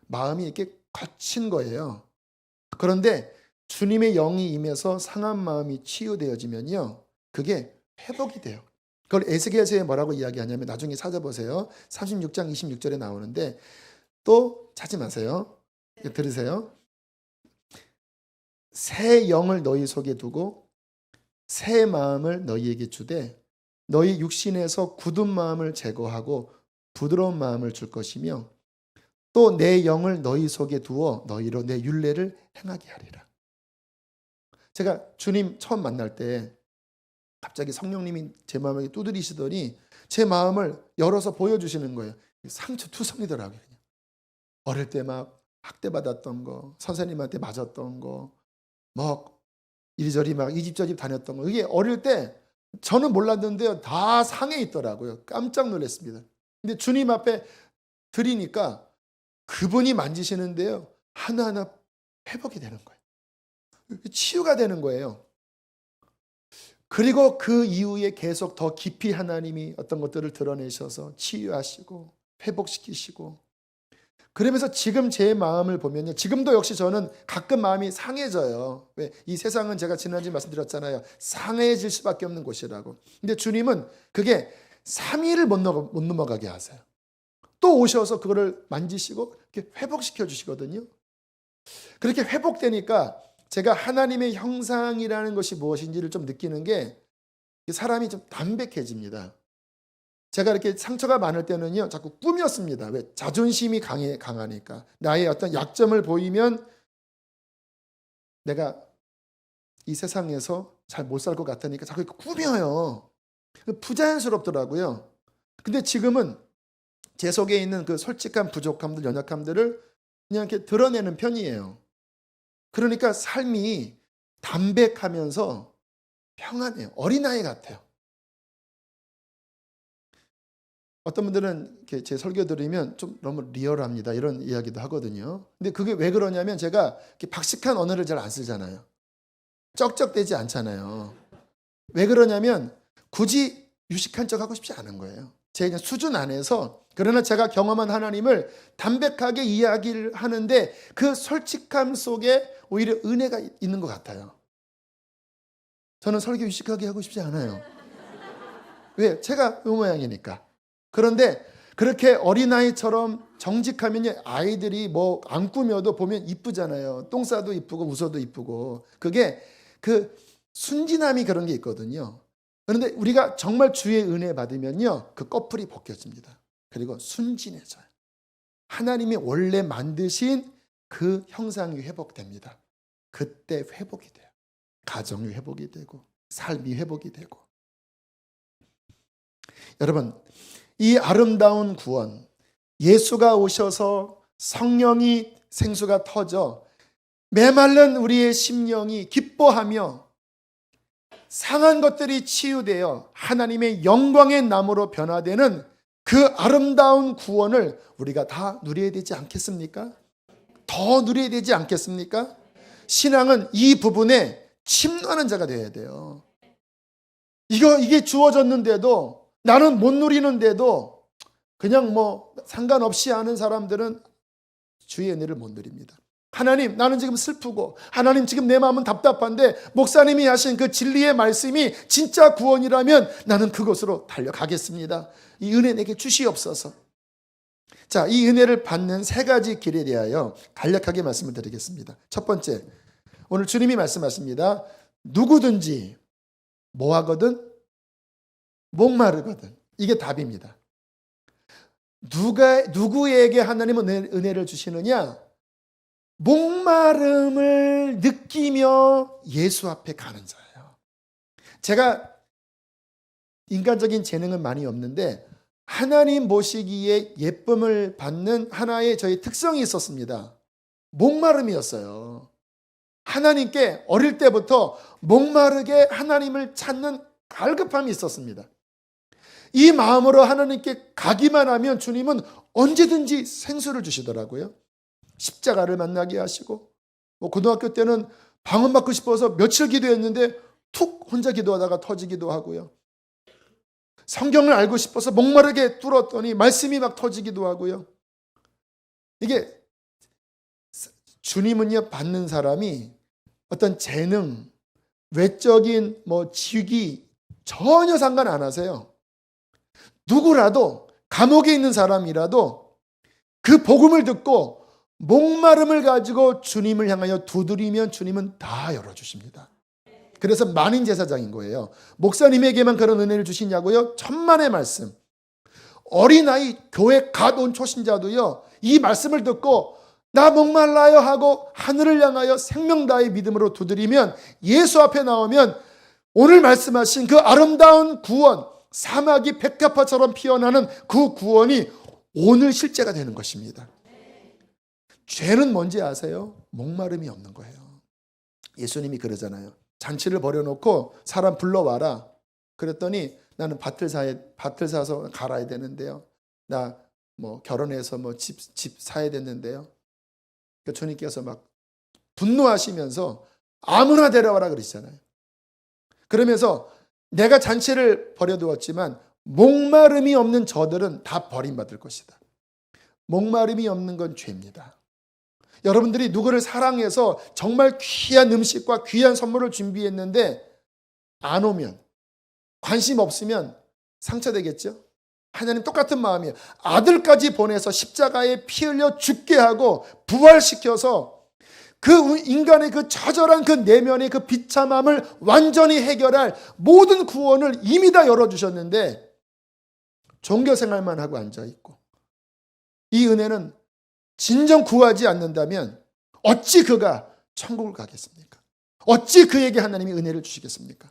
마음이 이렇게 거친 거예요. 그런데 주님의 영이 임해서 상한 마음이 치유되어지면요, 그게 회복이 돼요. 그걸 에스겔서에 뭐라고 이야기하냐면, 나중에 찾아보세요. 36장 26절에 나오는데, 또 찾지 마세요. 들으세요. 새 영을 너희 속에 두고 새 마음을 너희에게 주되 너희 육신에서 굳은 마음을 제거하고 부드러운 마음을 줄 것이며 또 내 영을 너희 속에 두어 너희로 내 율례를 행하게 하리라. 제가 주님 처음 만날 때 갑자기 성령님이 제 마음에 두드리시더니 제 마음을 열어서 보여주시는 거예요. 상처투성이더라고요. 어릴 때 막 학대받았던 거, 선생님한테 맞았던 거, 뭐 이리저리 막 이 집 저 집 다녔던 거, 이게 어릴 때 저는 몰랐는데요, 다 상해 있더라고요. 깜짝 놀랐습니다. 근데 주님 앞에 드리니까 그분이 만지시는데요, 하나하나 회복이 되는 거예요. 치유가 되는 거예요. 그리고 그 이후에 계속 더 깊이 하나님이 어떤 것들을 드러내셔서 치유하시고 회복시키시고, 그러면서 지금 제 마음을 보면요, 지금도 역시 저는 가끔 마음이 상해져요. 왜? 이 세상은 제가 지난주에 말씀드렸잖아요. 상해질 수밖에 없는 곳이라고. 근데 주님은 그게 3일을 못 넘어가게 하세요. 또 오셔서 그거를 만지시고 이렇게 회복시켜 주시거든요. 그렇게 회복되니까 제가 하나님의 형상이라는 것이 무엇인지를 좀 느끼는 게, 사람이 좀 담백해집니다. 제가 이렇게 상처가 많을 때는요, 자꾸 꿈이었습니다. 왜? 자존심이 강하니까. 나의 어떤 약점을 보이면 내가 이 세상에서 잘 못 살 것 같으니까 자꾸 꾸며요. 부자연스럽더라고요. 근데 지금은 제 속에 있는 그 솔직한 부족함들, 연약함들을 그냥 이렇게 드러내는 편이에요. 그러니까 삶이 담백하면서 평안해요. 어린아이 같아요. 어떤 분들은 이렇게 제 설교 들으면 좀 너무 리얼합니다, 이런 이야기도 하거든요. 근데 그게 왜 그러냐면, 제가 이렇게 박식한 언어를 잘 안 쓰잖아요. 쩍쩍대지 않잖아요. 왜 그러냐면 굳이 유식한 척 하고 싶지 않은 거예요. 제 그냥 수준 안에서, 그러나 제가 경험한 하나님을 담백하게 이야기를 하는데 그 솔직함 속에 오히려 은혜가 있는 것 같아요. 저는 설교 유식하게 하고 싶지 않아요. 왜? 제가 이 모양이니까. 그런데 그렇게 어린아이처럼 정직하면 아이들이 뭐 안 꾸며도 보면 이쁘잖아요. 똥 싸도 이쁘고 웃어도 이쁘고. 그게 그 순진함이 그런 게 있거든요. 그런데 우리가 정말 주의 은혜 받으면요, 그 꺼풀이 벗겨집니다. 그리고 순진해져요. 하나님이 원래 만드신 그 형상이 회복됩니다. 그때 회복이 돼요. 가정이 회복이 되고 삶이 회복이 되고. 여러분, 이 아름다운 구원, 예수가 오셔서 성령이 생수가 터져 메말른 우리의 심령이 기뻐하며 상한 것들이 치유되어 하나님의 영광의 나무로 변화되는 그 아름다운 구원을 우리가 다 누려야 되지 않겠습니까? 더 누려야 되지 않겠습니까? 신앙은 이 부분에 침노하는 자가 되어야 돼요. 이게 주어졌는데도, 나는 못 누리는데도 그냥 뭐 상관없이 하는 사람들은 주의 은혜를 못 누립니다. 하나님, 나는 지금 슬프고, 하나님 지금 내 마음은 답답한데 목사님이 하신 그 진리의 말씀이 진짜 구원이라면 나는 그곳으로 달려가겠습니다. 이 은혜 내게 주시옵소서. 자, 이 은혜를 받는 세 가지 길에 대하여 간략하게 말씀을 드리겠습니다. 첫 번째, 오늘 주님이 말씀하십니다. 누구든지 뭐하거든? 목마르거든. 이게 답입니다. 누구에게 하나님은 은혜를 주시느냐? 목마름을 느끼며 예수 앞에 가는 자예요. 제가 인간적인 재능은 많이 없는데 하나님 보시기에 예쁨을 받는 하나의 저희 특성이 있었습니다. 목마름이었어요. 하나님께 어릴 때부터 목마르게 하나님을 찾는 갈급함이 있었습니다. 이 마음으로 하나님께 가기만 하면 주님은 언제든지 생수를 주시더라고요. 십자가를 만나게 하시고 뭐 고등학교 때는 방언 받고 싶어서 며칠 기도했는데 툭 혼자 기도하다가 터지기도 하고요. 성경을 알고 싶어서 목마르게 뚫었더니 말씀이 막 터지기도 하고요. 이게 주님은요, 받는 사람이 어떤 재능, 외적인 뭐 직위 전혀 상관 안 하세요. 누구라도 감옥에 있는 사람이라도 그 복음을 듣고 목마름을 가지고 주님을 향하여 두드리면 주님은 다 열어주십니다. 그래서 만인 제사장인 거예요. 목사님에게만 그런 은혜를 주시냐고요? 천만의 말씀. 어린아이 교회 갓 온 초신자도요, 이 말씀을 듣고 나 목말라요 하고 하늘을 향하여 생명 다의 믿음으로 두드리면, 예수 앞에 나오면 오늘 말씀하신 그 아름다운 구원, 사막이 백합화처럼 피어나는 그 구원이 오늘 실제가 되는 것입니다. 죄는 뭔지 아세요? 목마름이 없는 거예요. 예수님이 그러잖아요. 잔치를 벌여놓고 사람 불러와라. 그랬더니 나는 밭을 사서 갈아야 되는데요. 나 뭐 결혼해서 뭐 집 사야 됐는데요. 그러니까 주님께서 막 분노하시면서 아무나 데려와라 그러시잖아요. 그러면서 내가 잔치를 벌여두었지만 목마름이 없는 저들은 다 버림받을 것이다. 목마름이 없는 건 죄입니다. 여러분들이 누구를 사랑해서 정말 귀한 음식과 귀한 선물을 준비했는데 안 오면, 관심 없으면 상처되겠죠? 하나님 똑같은 마음이에요. 아들까지 보내서 십자가에 피 흘려 죽게 하고 부활시켜서 그 인간의 그 처절한 그 내면의 그 비참함을 완전히 해결할 모든 구원을 이미 다 열어주셨는데 종교생활만 하고 앉아있고, 이 은혜는 진정 구하지 않는다면 어찌 그가 천국을 가겠습니까? 어찌 그에게 하나님이 은혜를 주시겠습니까?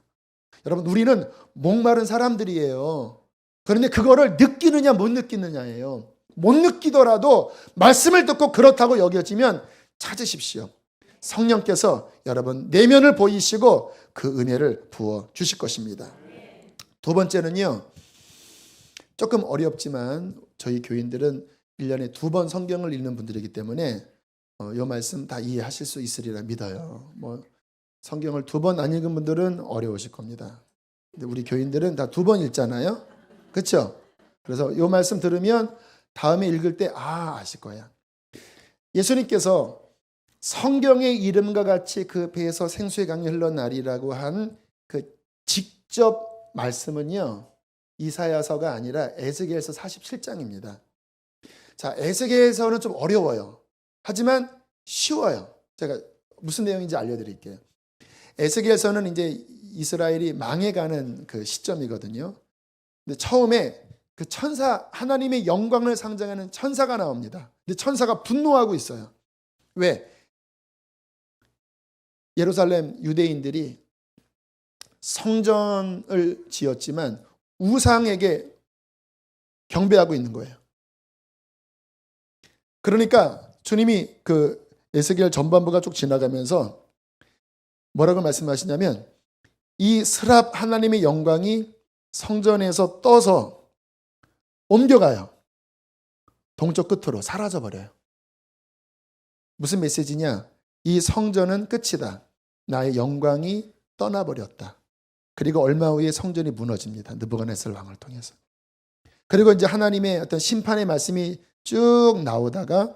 여러분, 우리는 목마른 사람들이에요. 그런데 그거를 느끼느냐 못 느끼느냐예요. 못 느끼더라도 말씀을 듣고 그렇다고 여겨지면 찾으십시오. 성령께서 여러분 내면을 보이시고 그 은혜를 부어 주실 것입니다. 두 번째는요, 조금 어렵지만 저희 교인들은 1년에 2번 성경을 읽는 분들이기 때문에 이 말씀 다 이해하실 수 있으리라 믿어요. 뭐 성경을 2번 안 읽은 분들은 어려우실 겁니다. 근데 우리 교인들은 다 2번 읽잖아요. 그렇죠? 그래서 이 말씀 들으면 다음에 읽을 때 아실 거야. 예수님께서 성경의 이름과 같이 그 배에서 생수의 강이 흘러나리라고 한 그 직접 말씀은요, 이사야서가 아니라 에스겔서 47장입니다. 자, 에스겔서는 좀 어려워요. 하지만 쉬워요. 제가 무슨 내용인지 알려드릴게요. 에스겔서는 이제 이스라엘이 망해가는 그 시점이거든요. 근데 처음에 그 천사, 하나님의 영광을 상징하는 천사가 나옵니다. 근데 천사가 분노하고 있어요. 왜? 예루살렘 유대인들이 성전을 지었지만 우상에게 경배하고 있는 거예요. 그러니까 주님이 그 에스겔 전반부가 쭉 지나가면서 뭐라고 말씀하시냐면, 이 스랍 하나님의 영광이 성전에서 떠서 옮겨가요. 동쪽 끝으로 사라져버려요. 무슨 메시지냐? 이 성전은 끝이다. 나의 영광이 떠나버렸다. 그리고 얼마 후에 성전이 무너집니다. 느부갓네살 왕을 통해서. 그리고 이제 하나님의 어떤 심판의 말씀이 쭉 나오다가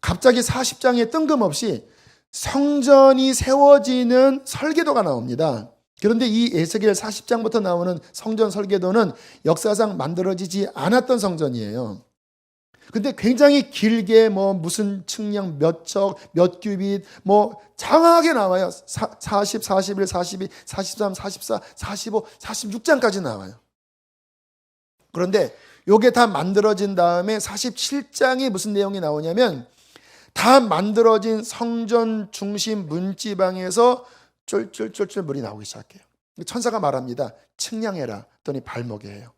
갑자기 40장에 뜬금없이 성전이 세워지는 설계도가 나옵니다. 그런데 이 에스겔 40장부터 나오는 성전 설계도는 역사상 만들어지지 않았던 성전이에요. 근데 굉장히 길게 뭐 무슨 측량 몇 척, 몇 규빗 뭐 장하게 나와요. 40, 41, 42, 43, 44, 45, 46장까지 나와요. 그런데 요게 다 만들어진 다음에 47장에 무슨 내용이 나오냐면, 다 만들어진 성전 중심 문지방에서 쫄쫄쫄쫄 물이 나오기 시작해요. 천사가 말합니다. 측량해라. 했더니 발목에 해요.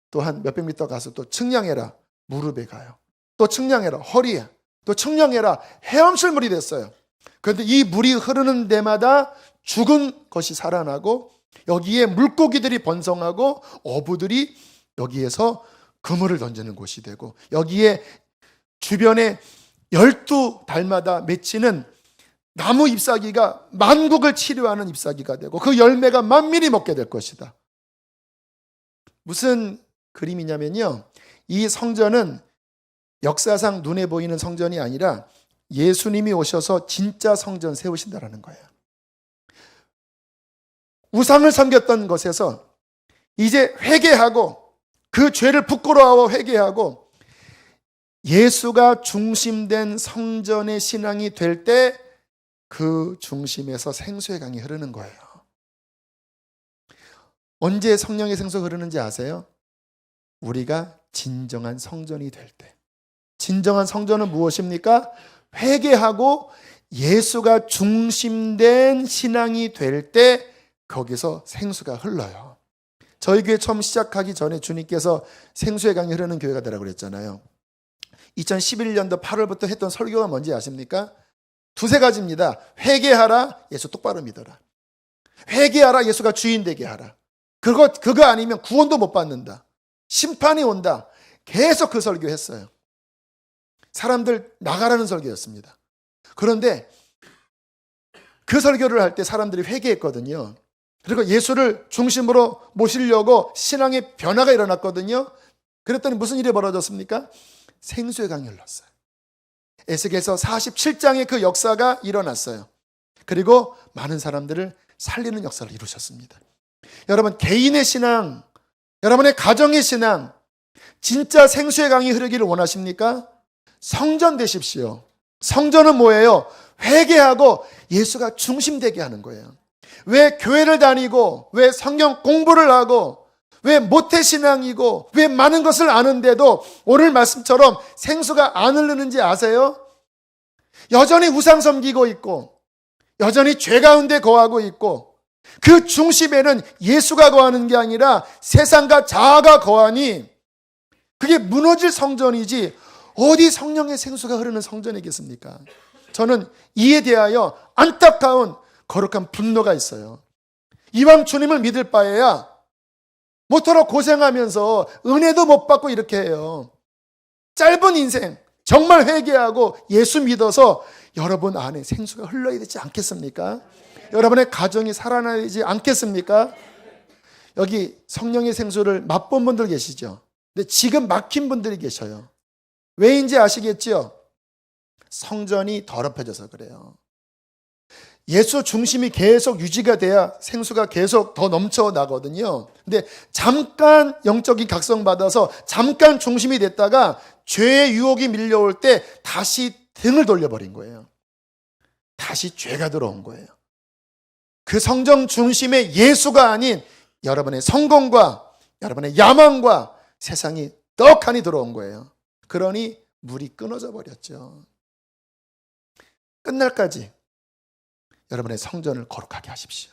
또 한 몇백 미터 가서 또 측량해라. 무릎에 가요. 또 측량해라. 허리에. 또 측량해라. 헤엄칠 물이 됐어요. 그런데 이 물이 흐르는 데마다 죽은 것이 살아나고, 여기에 물고기들이 번성하고 어부들이 여기에서 그물을 던지는 곳이 되고, 여기에 주변에 12달마다 맺히는 나무 잎사귀가 만국을 치료하는 잎사귀가 되고 그 열매가 만민이 먹게 될 것이다. 무슨 그림이냐면요, 이 성전은 역사상 눈에 보이는 성전이 아니라 예수님이 오셔서 진짜 성전 세우신다라는 거예요. 우상을 섬겼던 것에서 이제 회개하고 그 죄를 부끄러워하고 회개하고 예수가 중심된 성전의 신앙이 될 때 그 중심에서 생수의 강이 흐르는 거예요. 언제 성령의 생수가 흐르는지 아세요? 우리가 진정한 성전이 될 때. 진정한 성전은 무엇입니까? 회개하고 예수가 중심된 신앙이 될 때 거기서 생수가 흘러요. 저희 교회 처음 시작하기 전에 주님께서 생수의 강이 흐르는 교회가 되라고 그랬잖아요. 2011년도 8월부터 했던 설교가 뭔지 아십니까? 두세 가지입니다. 회개하라, 예수 똑바로 믿어라. 회개하라, 예수가 주인 되게 하라. 그거 아니면 구원도 못 받는다. 심판이 온다. 계속 그 설교했어요. 사람들 나가라는 설교였습니다. 그런데 그 설교를 할 때 사람들이 회개했거든요. 그리고 예수를 중심으로 모시려고 신앙의 변화가 일어났거든요. 그랬더니 무슨 일이 벌어졌습니까? 생수의 강이 흘렀어요. 에스겔서 47장의 그 역사가 일어났어요. 그리고 많은 사람들을 살리는 역사를 이루셨습니다. 여러분, 개인의 신앙, 여러분의 가정의 신앙, 진짜 생수의 강이 흐르기를 원하십니까? 성전 되십시오. 성전은 뭐예요? 회개하고 예수가 중심되게 하는 거예요. 왜 교회를 다니고, 왜 성경 공부를 하고, 왜 모태신앙이고, 왜 많은 것을 아는데도 오늘 말씀처럼 생수가 안 흐르는지 아세요? 여전히 우상 섬기고 있고, 여전히 죄 가운데 거하고 있고, 그 중심에는 예수가 거하는 게 아니라 세상과 자아가 거하니 그게 무너질 성전이지 어디 성령의 생수가 흐르는 성전이겠습니까? 저는 이에 대하여 안타까운 거룩한 분노가 있어요. 이왕 주님을 믿을 바에야 모쪼록 고생하면서 은혜도 못 받고 이렇게 해요. 짧은 인생 정말 회개하고 예수 믿어서 여러분 안에 생수가 흘러야 되지 않겠습니까? 여러분의 가정이 살아나야 되지 않겠습니까? 여기 성령의 생수를 맛본 분들 계시죠? 근데 지금 막힌 분들이 계셔요. 왜인지 아시겠죠? 성전이 더럽혀져서 그래요. 예수 중심이 계속 유지가 돼야 생수가 계속 더 넘쳐나거든요. 근데 잠깐 영적인 각성받아서 잠깐 중심이 됐다가 죄의 유혹이 밀려올 때 다시 등을 돌려버린 거예요. 다시 죄가 들어온 거예요. 그 성전 중심에 예수가 아닌 여러분의 성공과 여러분의 야망과 세상이 떡하니 들어온 거예요. 그러니 물이 끊어져 버렸죠. 끝날까지 여러분의 성전을 거룩하게 하십시오.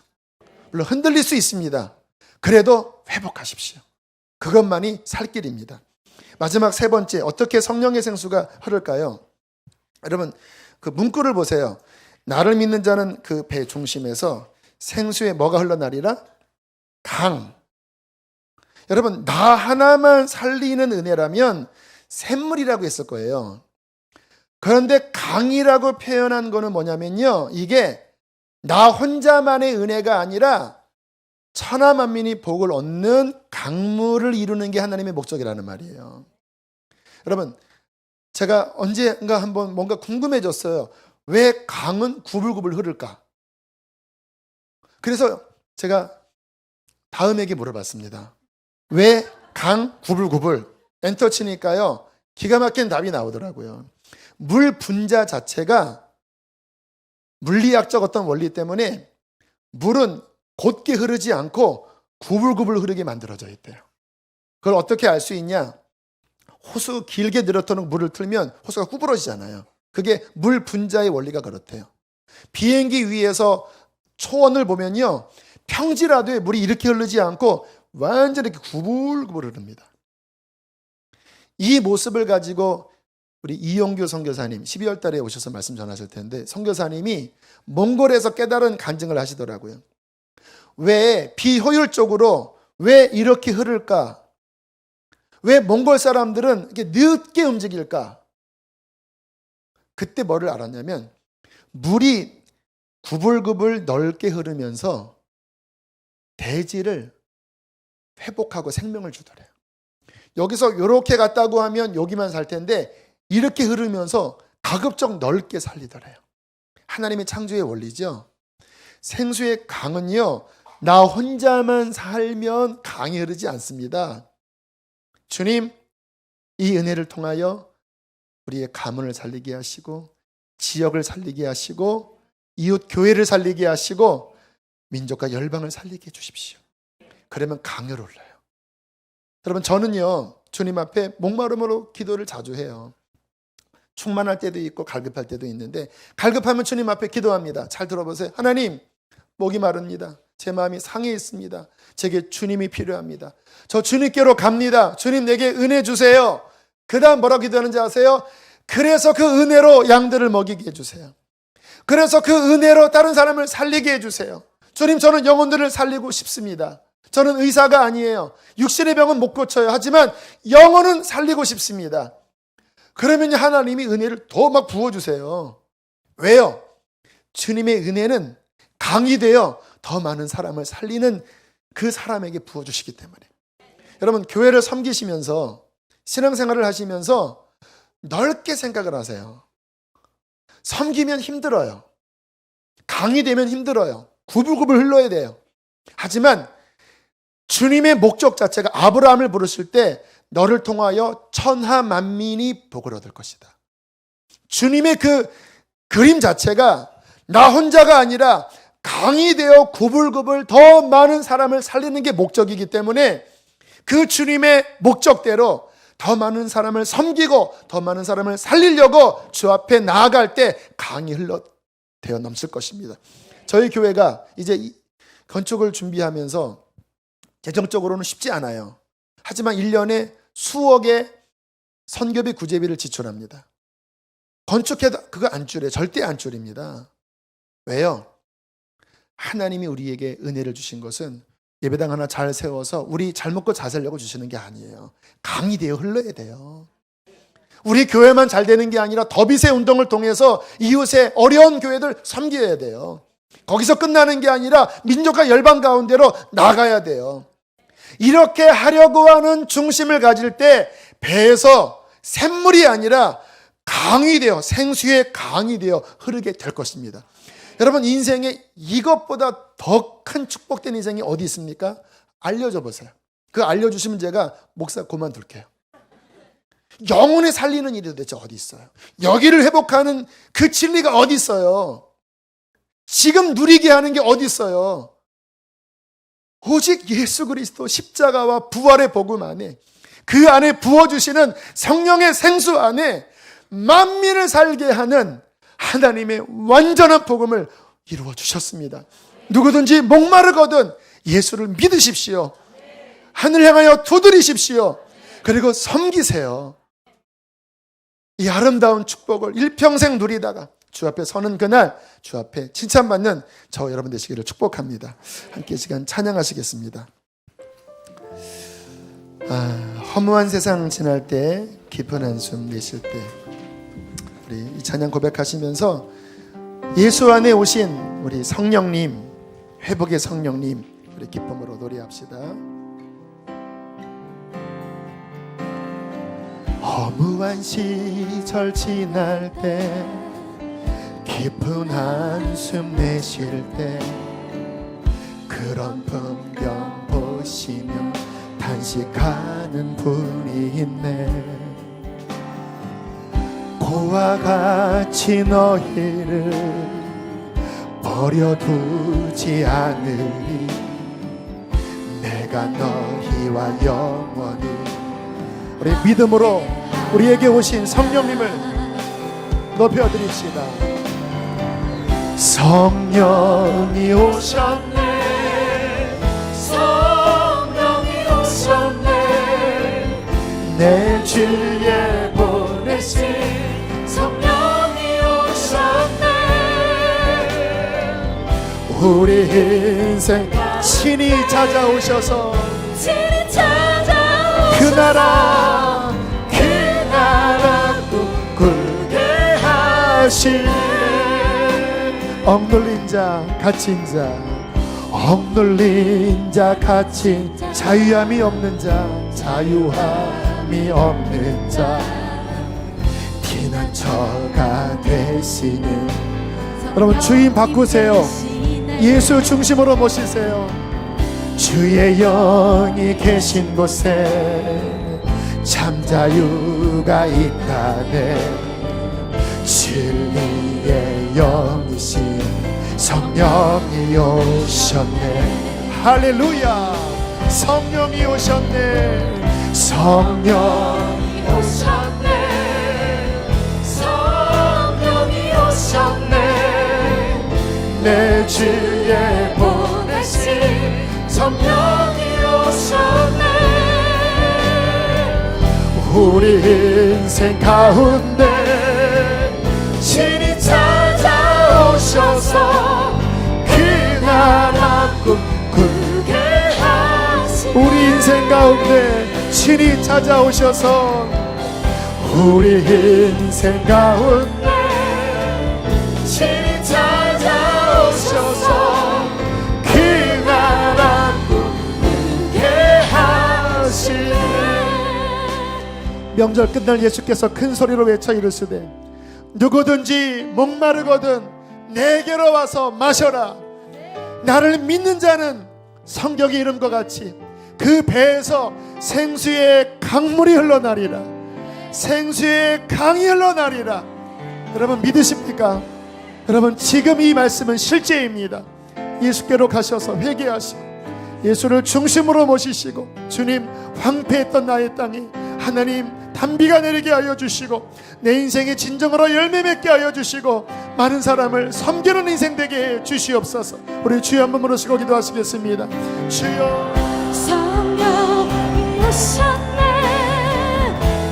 물론 흔들릴 수 있습니다. 그래도 회복하십시오. 그것만이 살 길입니다. 마지막 세 번째, 어떻게 성령의 생수가 흐를까요? 여러분, 그 문구를 보세요. 나를 믿는 자는 그 배 중심에서 생수에 뭐가 흘러나리라? 강. 여러분, 나 하나만 살리는 은혜라면 샘물이라고 했을 거예요. 그런데 강이라고 표현한 거는 뭐냐면요, 이게 나 혼자만의 은혜가 아니라 천하 만민이 복을 얻는 강물을 이루는 게 하나님의 목적이라는 말이에요. 여러분, 제가 언젠가 한번 뭔가 궁금해졌어요. 왜 강은 구불구불 흐를까? 그래서 제가 다음에게 물어봤습니다. 왜 강 구불구불? 엔터 치니까요, 기가 막힌 답이 나오더라고요. 물 분자 자체가 물리학적 어떤 원리 때문에 물은 곧게 흐르지 않고 구불구불 흐르게 만들어져 있대요. 그걸 어떻게 알 수 있냐? 호수 길게 늘어뜨는 물을 틀면 호수가 구부러지잖아요. 그게 물 분자의 원리가 그렇대요. 비행기 위에서 초원을 보면요, 평지라도 물이 이렇게 흐르지 않고 완전히 이렇게 구불구불 흐릅니다. 이 모습을 가지고 우리 이용규 선교사님 12월 달에 오셔서 말씀 전하실 텐데, 선교사님이 몽골에서 깨달은 간증을 하시더라고요. 왜 비효율적으로 왜 이렇게 흐를까? 왜 몽골 사람들은 이렇게 늦게 움직일까? 그때 뭐를 알았냐면 물이 구불구불 넓게 흐르면서 대지를 회복하고 생명을 주더래요. 여기서 이렇게 갔다고 하면 여기만 살 텐데 이렇게 흐르면서 가급적 넓게 살리더래요. 하나님의 창조의 원리죠. 생수의 강은요, 나 혼자만 살면 강이 흐르지 않습니다. 주님, 이 은혜를 통하여 우리의 가문을 살리게 하시고 지역을 살리게 하시고 이웃 교회를 살리게 하시고 민족과 열방을 살리게 해주십시오. 그러면 강을 올려요. 여러분, 저는요 주님 앞에 목마름으로 기도를 자주 해요. 충만할 때도 있고 갈급할 때도 있는데, 갈급하면 주님 앞에 기도합니다. 잘 들어보세요. 하나님, 목이 마릅니다. 제 마음이 상해 있습니다. 제게 주님이 필요합니다. 저 주님께로 갑니다. 주님, 내게 은혜 주세요. 그 다음 뭐라고 기도하는지 아세요? 그래서 그 은혜로 양들을 먹이게 해주세요. 그래서 그 은혜로 다른 사람을 살리게 해주세요. 주님, 저는 영혼들을 살리고 싶습니다. 저는 의사가 아니에요. 육신의 병은 못 고쳐요. 하지만 영혼은 살리고 싶습니다. 그러면 하나님이 은혜를 더 막 부어주세요. 왜요? 주님의 은혜는 강이 되어 더 많은 사람을 살리는 그 사람에게 부어주시기 때문에. 여러분, 교회를 섬기시면서 신앙생활을 하시면서 넓게 생각을 하세요. 섬기면 힘들어요. 강이 되면 힘들어요. 구불구불 흘러야 돼요. 하지만 주님의 목적 자체가, 아브라함을 부르실 때 너를 통하여 천하 만민이 복을 얻을 것이다. 주님의 그 그림 자체가 나 혼자가 아니라 강이 되어 구불구불 더 많은 사람을 살리는 게 목적이기 때문에 그 주님의 목적대로 더 많은 사람을 섬기고 더 많은 사람을 살리려고 주 앞에 나아갈 때 강이 흘러대어 넘칠 것입니다. 저희 교회가 이제 건축을 준비하면서 재정적으로는 쉽지 않아요. 하지만 1년에 수억의 선교비 구제비를 지출합니다. 건축해도 그거 안 줄여요. 절대 안 줄입니다. 왜요? 하나님이 우리에게 은혜를 주신 것은 예배당 하나 잘 세워서 우리 잘 먹고 잘 살려고 주시는 게 아니에요. 강이 되어 흘러야 돼요. 우리 교회만 잘 되는 게 아니라 더비세 운동을 통해서 이웃의 어려운 교회들 섬겨야 돼요. 거기서 끝나는 게 아니라 민족과 열방 가운데로 나가야 돼요. 이렇게 하려고 하는 중심을 가질 때 배에서 샘물이 아니라 강이 되어, 생수의 강이 되어 흐르게 될 것입니다. 여러분, 인생에 이것보다 더 큰 축복된 인생이 어디 있습니까? 알려줘 보세요. 그거 알려주시면 제가 목사 그만둘게요. 영혼을 살리는 일이 도대체 어디 있어요? 여기를 회복하는 그 진리가 어디 있어요? 지금 누리게 하는 게 어디 있어요? 오직 예수 그리스도 십자가와 부활의 복음 안에, 그 안에 부어주시는 성령의 생수 안에 만민을 살게 하는 하나님의 완전한 복음을 이루어 주셨습니다. 누구든지 목마르거든 예수를 믿으십시오. 하늘 향하여 두드리십시오. 그리고 섬기세요. 이 아름다운 축복을 일평생 누리다가 주 앞에 서는 그날 주 앞에 칭찬받는 저 여러분 되시기를 축복합니다. 함께 시간 찬양하시겠습니다. 허무한 세상 지날 때 깊은 한숨 내쉴 때 우리 이 찬양 고백하시면서 예수 안에 오신 우리 성령님, 회복의 성령님, 우리 기쁨으로 노래합시다. 허무한 시절 지날 때 깊은 한숨 내쉴 때 그런 풍경 보시며 단식하는 분이 있네. 고와 같이 너희를 버려두지 않으리. 내가 너희와 영원히. 우리 믿음으로 우리에게 오신 성령님을 높여드립시다. 성령이 오셨네, 성령이 오셨네, 내 주에 보내신 성령이 오셨네. 우리 인생 친히 찾아오셔서 그 나라 꿈꾸게 하시네. 억눌린 자, 갇힌 자, 억눌린 자, 갇힌 자유함이 없는 자, 자유함이 없는 자, 피난처가 되시는. 여러분 주인 바꾸세요. 예수 중심으로 모시세요. 주의 영이 계신 곳에 참 자유가 있다네. 진리의 영이신 성령이 오셨네. 할렐루야. 성령이 오셨네. 성령이 오셨네. 성령이 오셨네. 내 주에 보내신 성령이 오셨네. 우리 인생 가운데 친히 찾아오셔서 그 나라 꿈꾸게 하시네. 우리 인생 가운데 친히 찾아오셔서 우리 인생 가운데 친히 찾아오셔서 그 나라 꿈꾸게 하시네. 명절 끝날 예수께서 큰 소리로 외쳐 이르시되 누구든지 목마르거든 내게로 와서 마셔라. 나를 믿는 자는 성경의 이름과 같이 그 배에서 생수의 강물이 흘러나리라. 생수의 강이 흘러나리라. 여러분 믿으십니까? 여러분 지금 이 말씀은 실제입니다. 예수께로 가셔서 회개하시고 예수를 중심으로 모시시고 주님, 황폐했던 나의 땅에 하나님 단비가 내리게 하여 주시고 내 인생의 진정으로 열매 맺게 하여 주시고 많은 사람을 섬기는 인생 되게 해 주시옵소서. 우리 주여 한번 부르시고 기도하시겠습니다. 주여. 성령이 오셨네.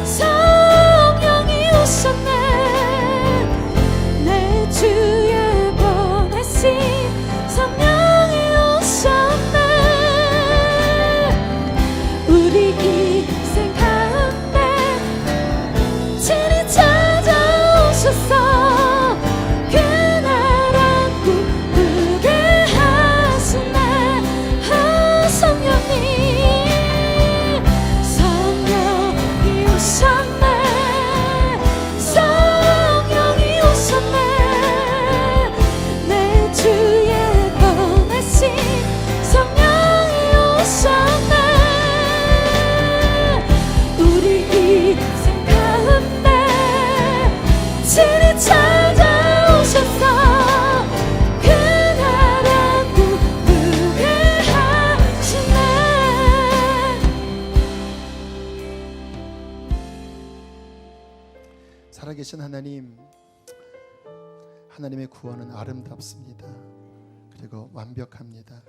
성령이 오셨네. 내 주에 보내신 성령이 오셨네. 우리 인생 가운데 친히 찾아오셔서 그 나라 꿈꾸게 하시네. 아, 성령이 오셨네. 성령이 오셨네. 내 주에 보내신 성령이 오셨네. 우리 인생 가운데 친히 찾아오셔서 그 나라 꿈꾸게 하시네. 살아계신 하나님, 하나님의 구원은 아름답습니다. 그리고 완벽합니다.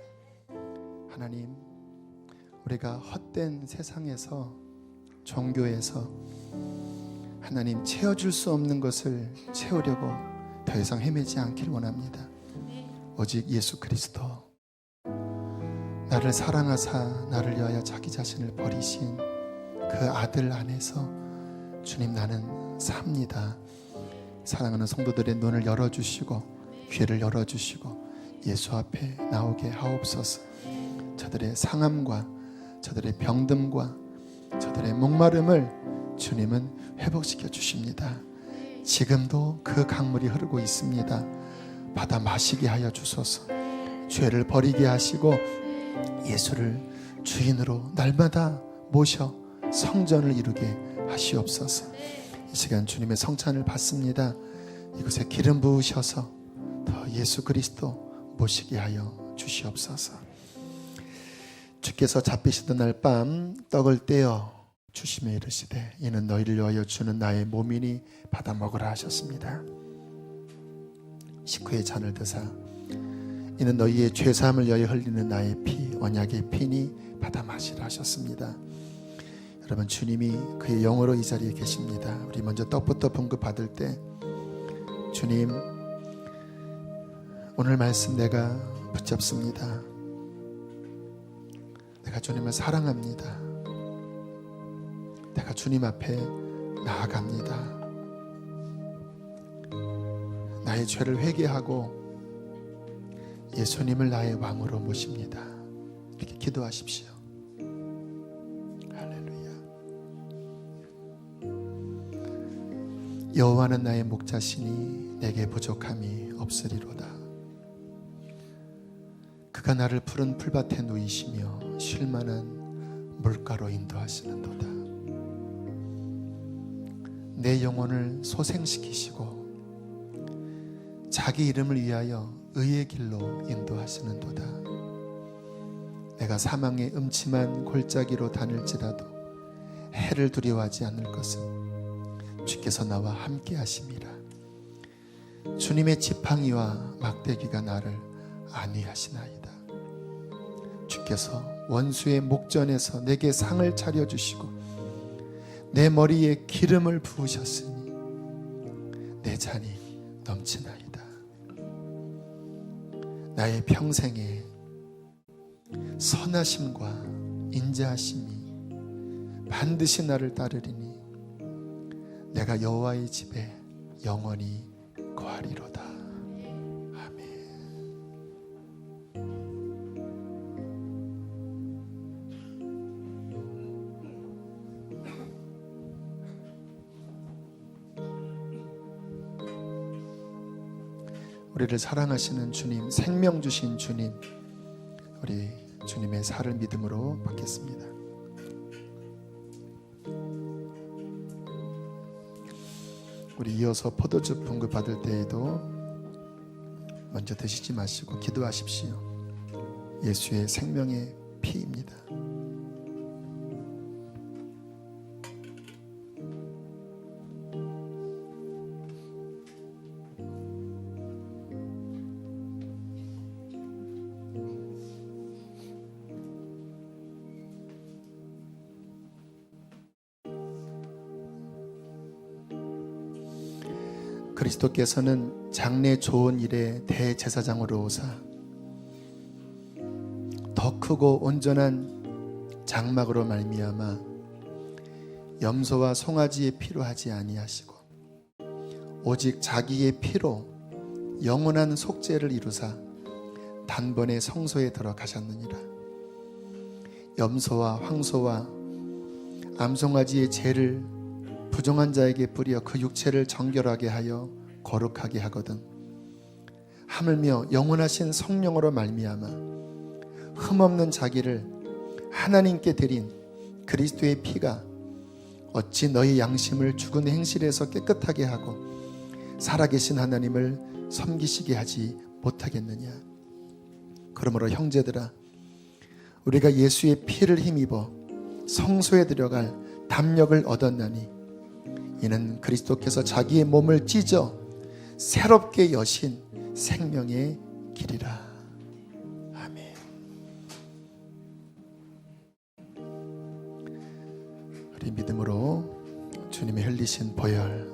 하나님, 우리가 헛된 세상에서, 종교에서 하나님 채워줄 수 없는 것을 채우려고 더 이상 헤매지 않기를 원합니다. 오직 예수 그리스도, 나를 사랑하사 나를 위하여 자기 자신을 버리신 그 아들 안에서 주님, 나는 삽니다. 사랑하는 성도들의 눈을 열어주시고 귀를 열어주시고 예수 앞에 나오게 하옵소서. 저들의 상함과 저들의 병듦과 저들의 목마름을 주님은 회복시켜 주십니다. 지금도 그 강물이 흐르고 있습니다. 받아 마시게 하여 주소서. 죄를 버리게 하시고 예수를 주인으로 날마다 모셔 성전을 이루게 하시옵소서. 이 시간 주님의 성찬을 받습니다. 이곳에 기름 부으셔서 더 예수 그리스도 모시게 하여 주시옵소서. 주께서 잡히시던 날 밤 떡을 떼어 주시며 이르시되 이는 너희를 위하여 주는 나의 몸이니 받아 먹으라 하셨습니다. 식후에 잔을 드사 이는 너희의 죄사함을 위하여 흘리는 나의 피 언약의 피니 받아 마시라 하셨습니다. 여러분, 주님이 그의 영으로 이 자리에 계십니다. 우리 먼저 떡부터 분급 받을 때 주님, 오늘 말씀 내가 붙잡습니다. 내가 주님을 사랑합니다. 내가 주님 앞에 나아갑니다. 나의 죄를 회개하고 예수님을 나의 왕으로 모십니다. 이렇게 기도하십시오. 할렐루야. 여호와는 나의 목자시니 내게 부족함이 없으리로다. 그가 나를 푸른 풀밭에 누이시며 쉴만한 물가로 인도하시는도다. 내 영혼을 소생시키시고 자기 이름을 위하여 의의 길로 인도하시는도다. 내가 사망의 음침한 골짜기로 다닐지라도 해를 두려워하지 않을 것은 주께서 나와 함께 하심이라. 주님의 지팡이와 막대기가 나를 안위하시나이다. 주께서 원수의 목전에서 내게 상을 차려주시고 내 머리에 기름을 부으셨으니 내 잔이 넘치나이다. 나의 평생에 선하심과 인자하심이 반드시 나를 따르리니 내가 여호와의 집에 영원히 거하리로다. 아멘. 우리를 사랑하시는 주님, 생명 주신 주님, 우리 주님의 살을 믿음으로 받겠습니다. 우리 이어서 포도주 분급 받을 때에도 먼저 드시지 마시고 기도하십시오. 예수의 생명의 피입니다. 그리스도께서는 장래 좋은 일의 대제사장으로 오사 더 크고 온전한 장막으로 말미암아 염소와 송아지의 피로 하지 아니하시고 오직 자기의 피로 영원한 속죄를 이루사 단번에 성소에 들어가셨느니라. 염소와 황소와 암송아지의 죄를 부정한 자에게 뿌려 그 육체를 정결하게 하여 거룩하게 하거든 하물며 영원하신 성령으로 말미암아 흠없는 자기를 하나님께 드린 그리스도의 피가 어찌 너희 양심을 죽은 행실에서 깨끗하게 하고 살아계신 하나님을 섬기시게 하지 못하겠느냐. 그러므로 형제들아, 우리가 예수의 피를 힘입어 성소에 들어갈 담력을 얻었나니 이는 그리스도께서 자기의 몸을 찢어 새롭게 여신 생명의 길이라. 아멘. 우리 믿음으로 주님의 흘리신 보혈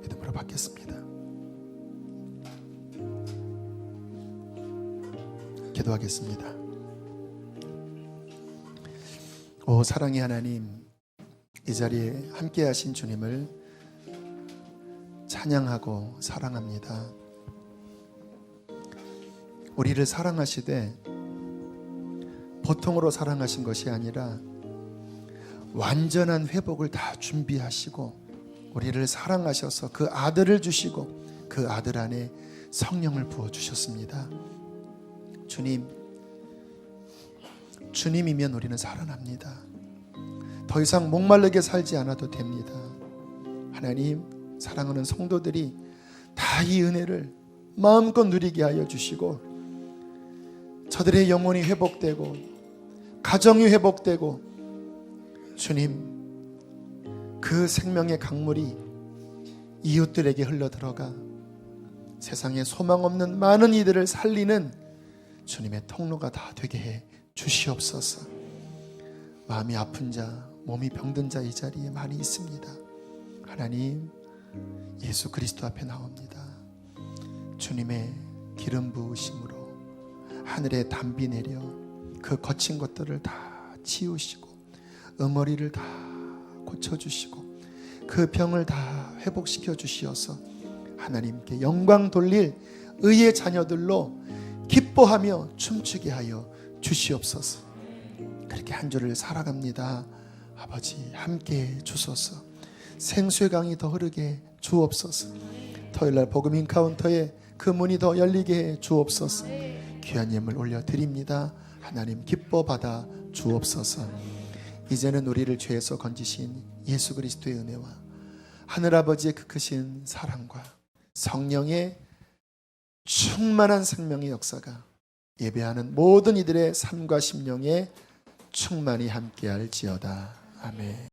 믿음으로 받겠습니다. 기도하겠습니다. 오 사랑의 하나님, 이 자리에 함께 하신 주님을 찬양하고 사랑합니다. 우리를 사랑하시되 보통으로 사랑하신 것이 아니라 완전한 회복을 다 준비하시고 우리를 사랑하셔서 그 아들을 주시고 그 아들 안에 성령을 부어주셨습니다. 주님이면 우리는 살아납니다. 더 이상 목마르게 살지 않아도 됩니다. 하나님, 사랑하는 성도들이 다 이 은혜를 마음껏 누리게 하여 주시고 저들의 영혼이 회복되고 가정이 회복되고 주님, 그 생명의 강물이 이웃들에게 흘러들어가 세상에 소망 없는 많은 이들을 살리는 주님의 통로가 다 되게 해 주시옵소서. 마음이 아픈 자, 몸이 병든 자 이 자리에 많이 있습니다. 하나님, 예수 그리스도 앞에 나옵니다. 주님의 기름 부으심으로 하늘에 담비 내려 그 거친 것들을 다 치우시고 응어리를 다 고쳐주시고 그 병을 다 회복시켜 주시어서 하나님께 영광 돌릴 의의 자녀들로 기뻐하며 춤추게 하여 주시옵소서. 그렇게 한 주를 살아갑니다. 아버지 함께 주소서. 생수의 강이 더 흐르게 주옵소서. 토요일날 복음 인카운터에 그 문이 더 열리게 해 주옵소서. 귀한 예물 올려드립니다. 하나님 기뻐 받아 주옵소서. 이제는 우리를 죄에서 건지신 예수 그리스도의 은혜와 하늘아버지의 그 크신 사랑과 성령의 충만한 생명의 역사가 예배하는 모든 이들의 삶과 심령에 충만히 함께할지어다. 아멘.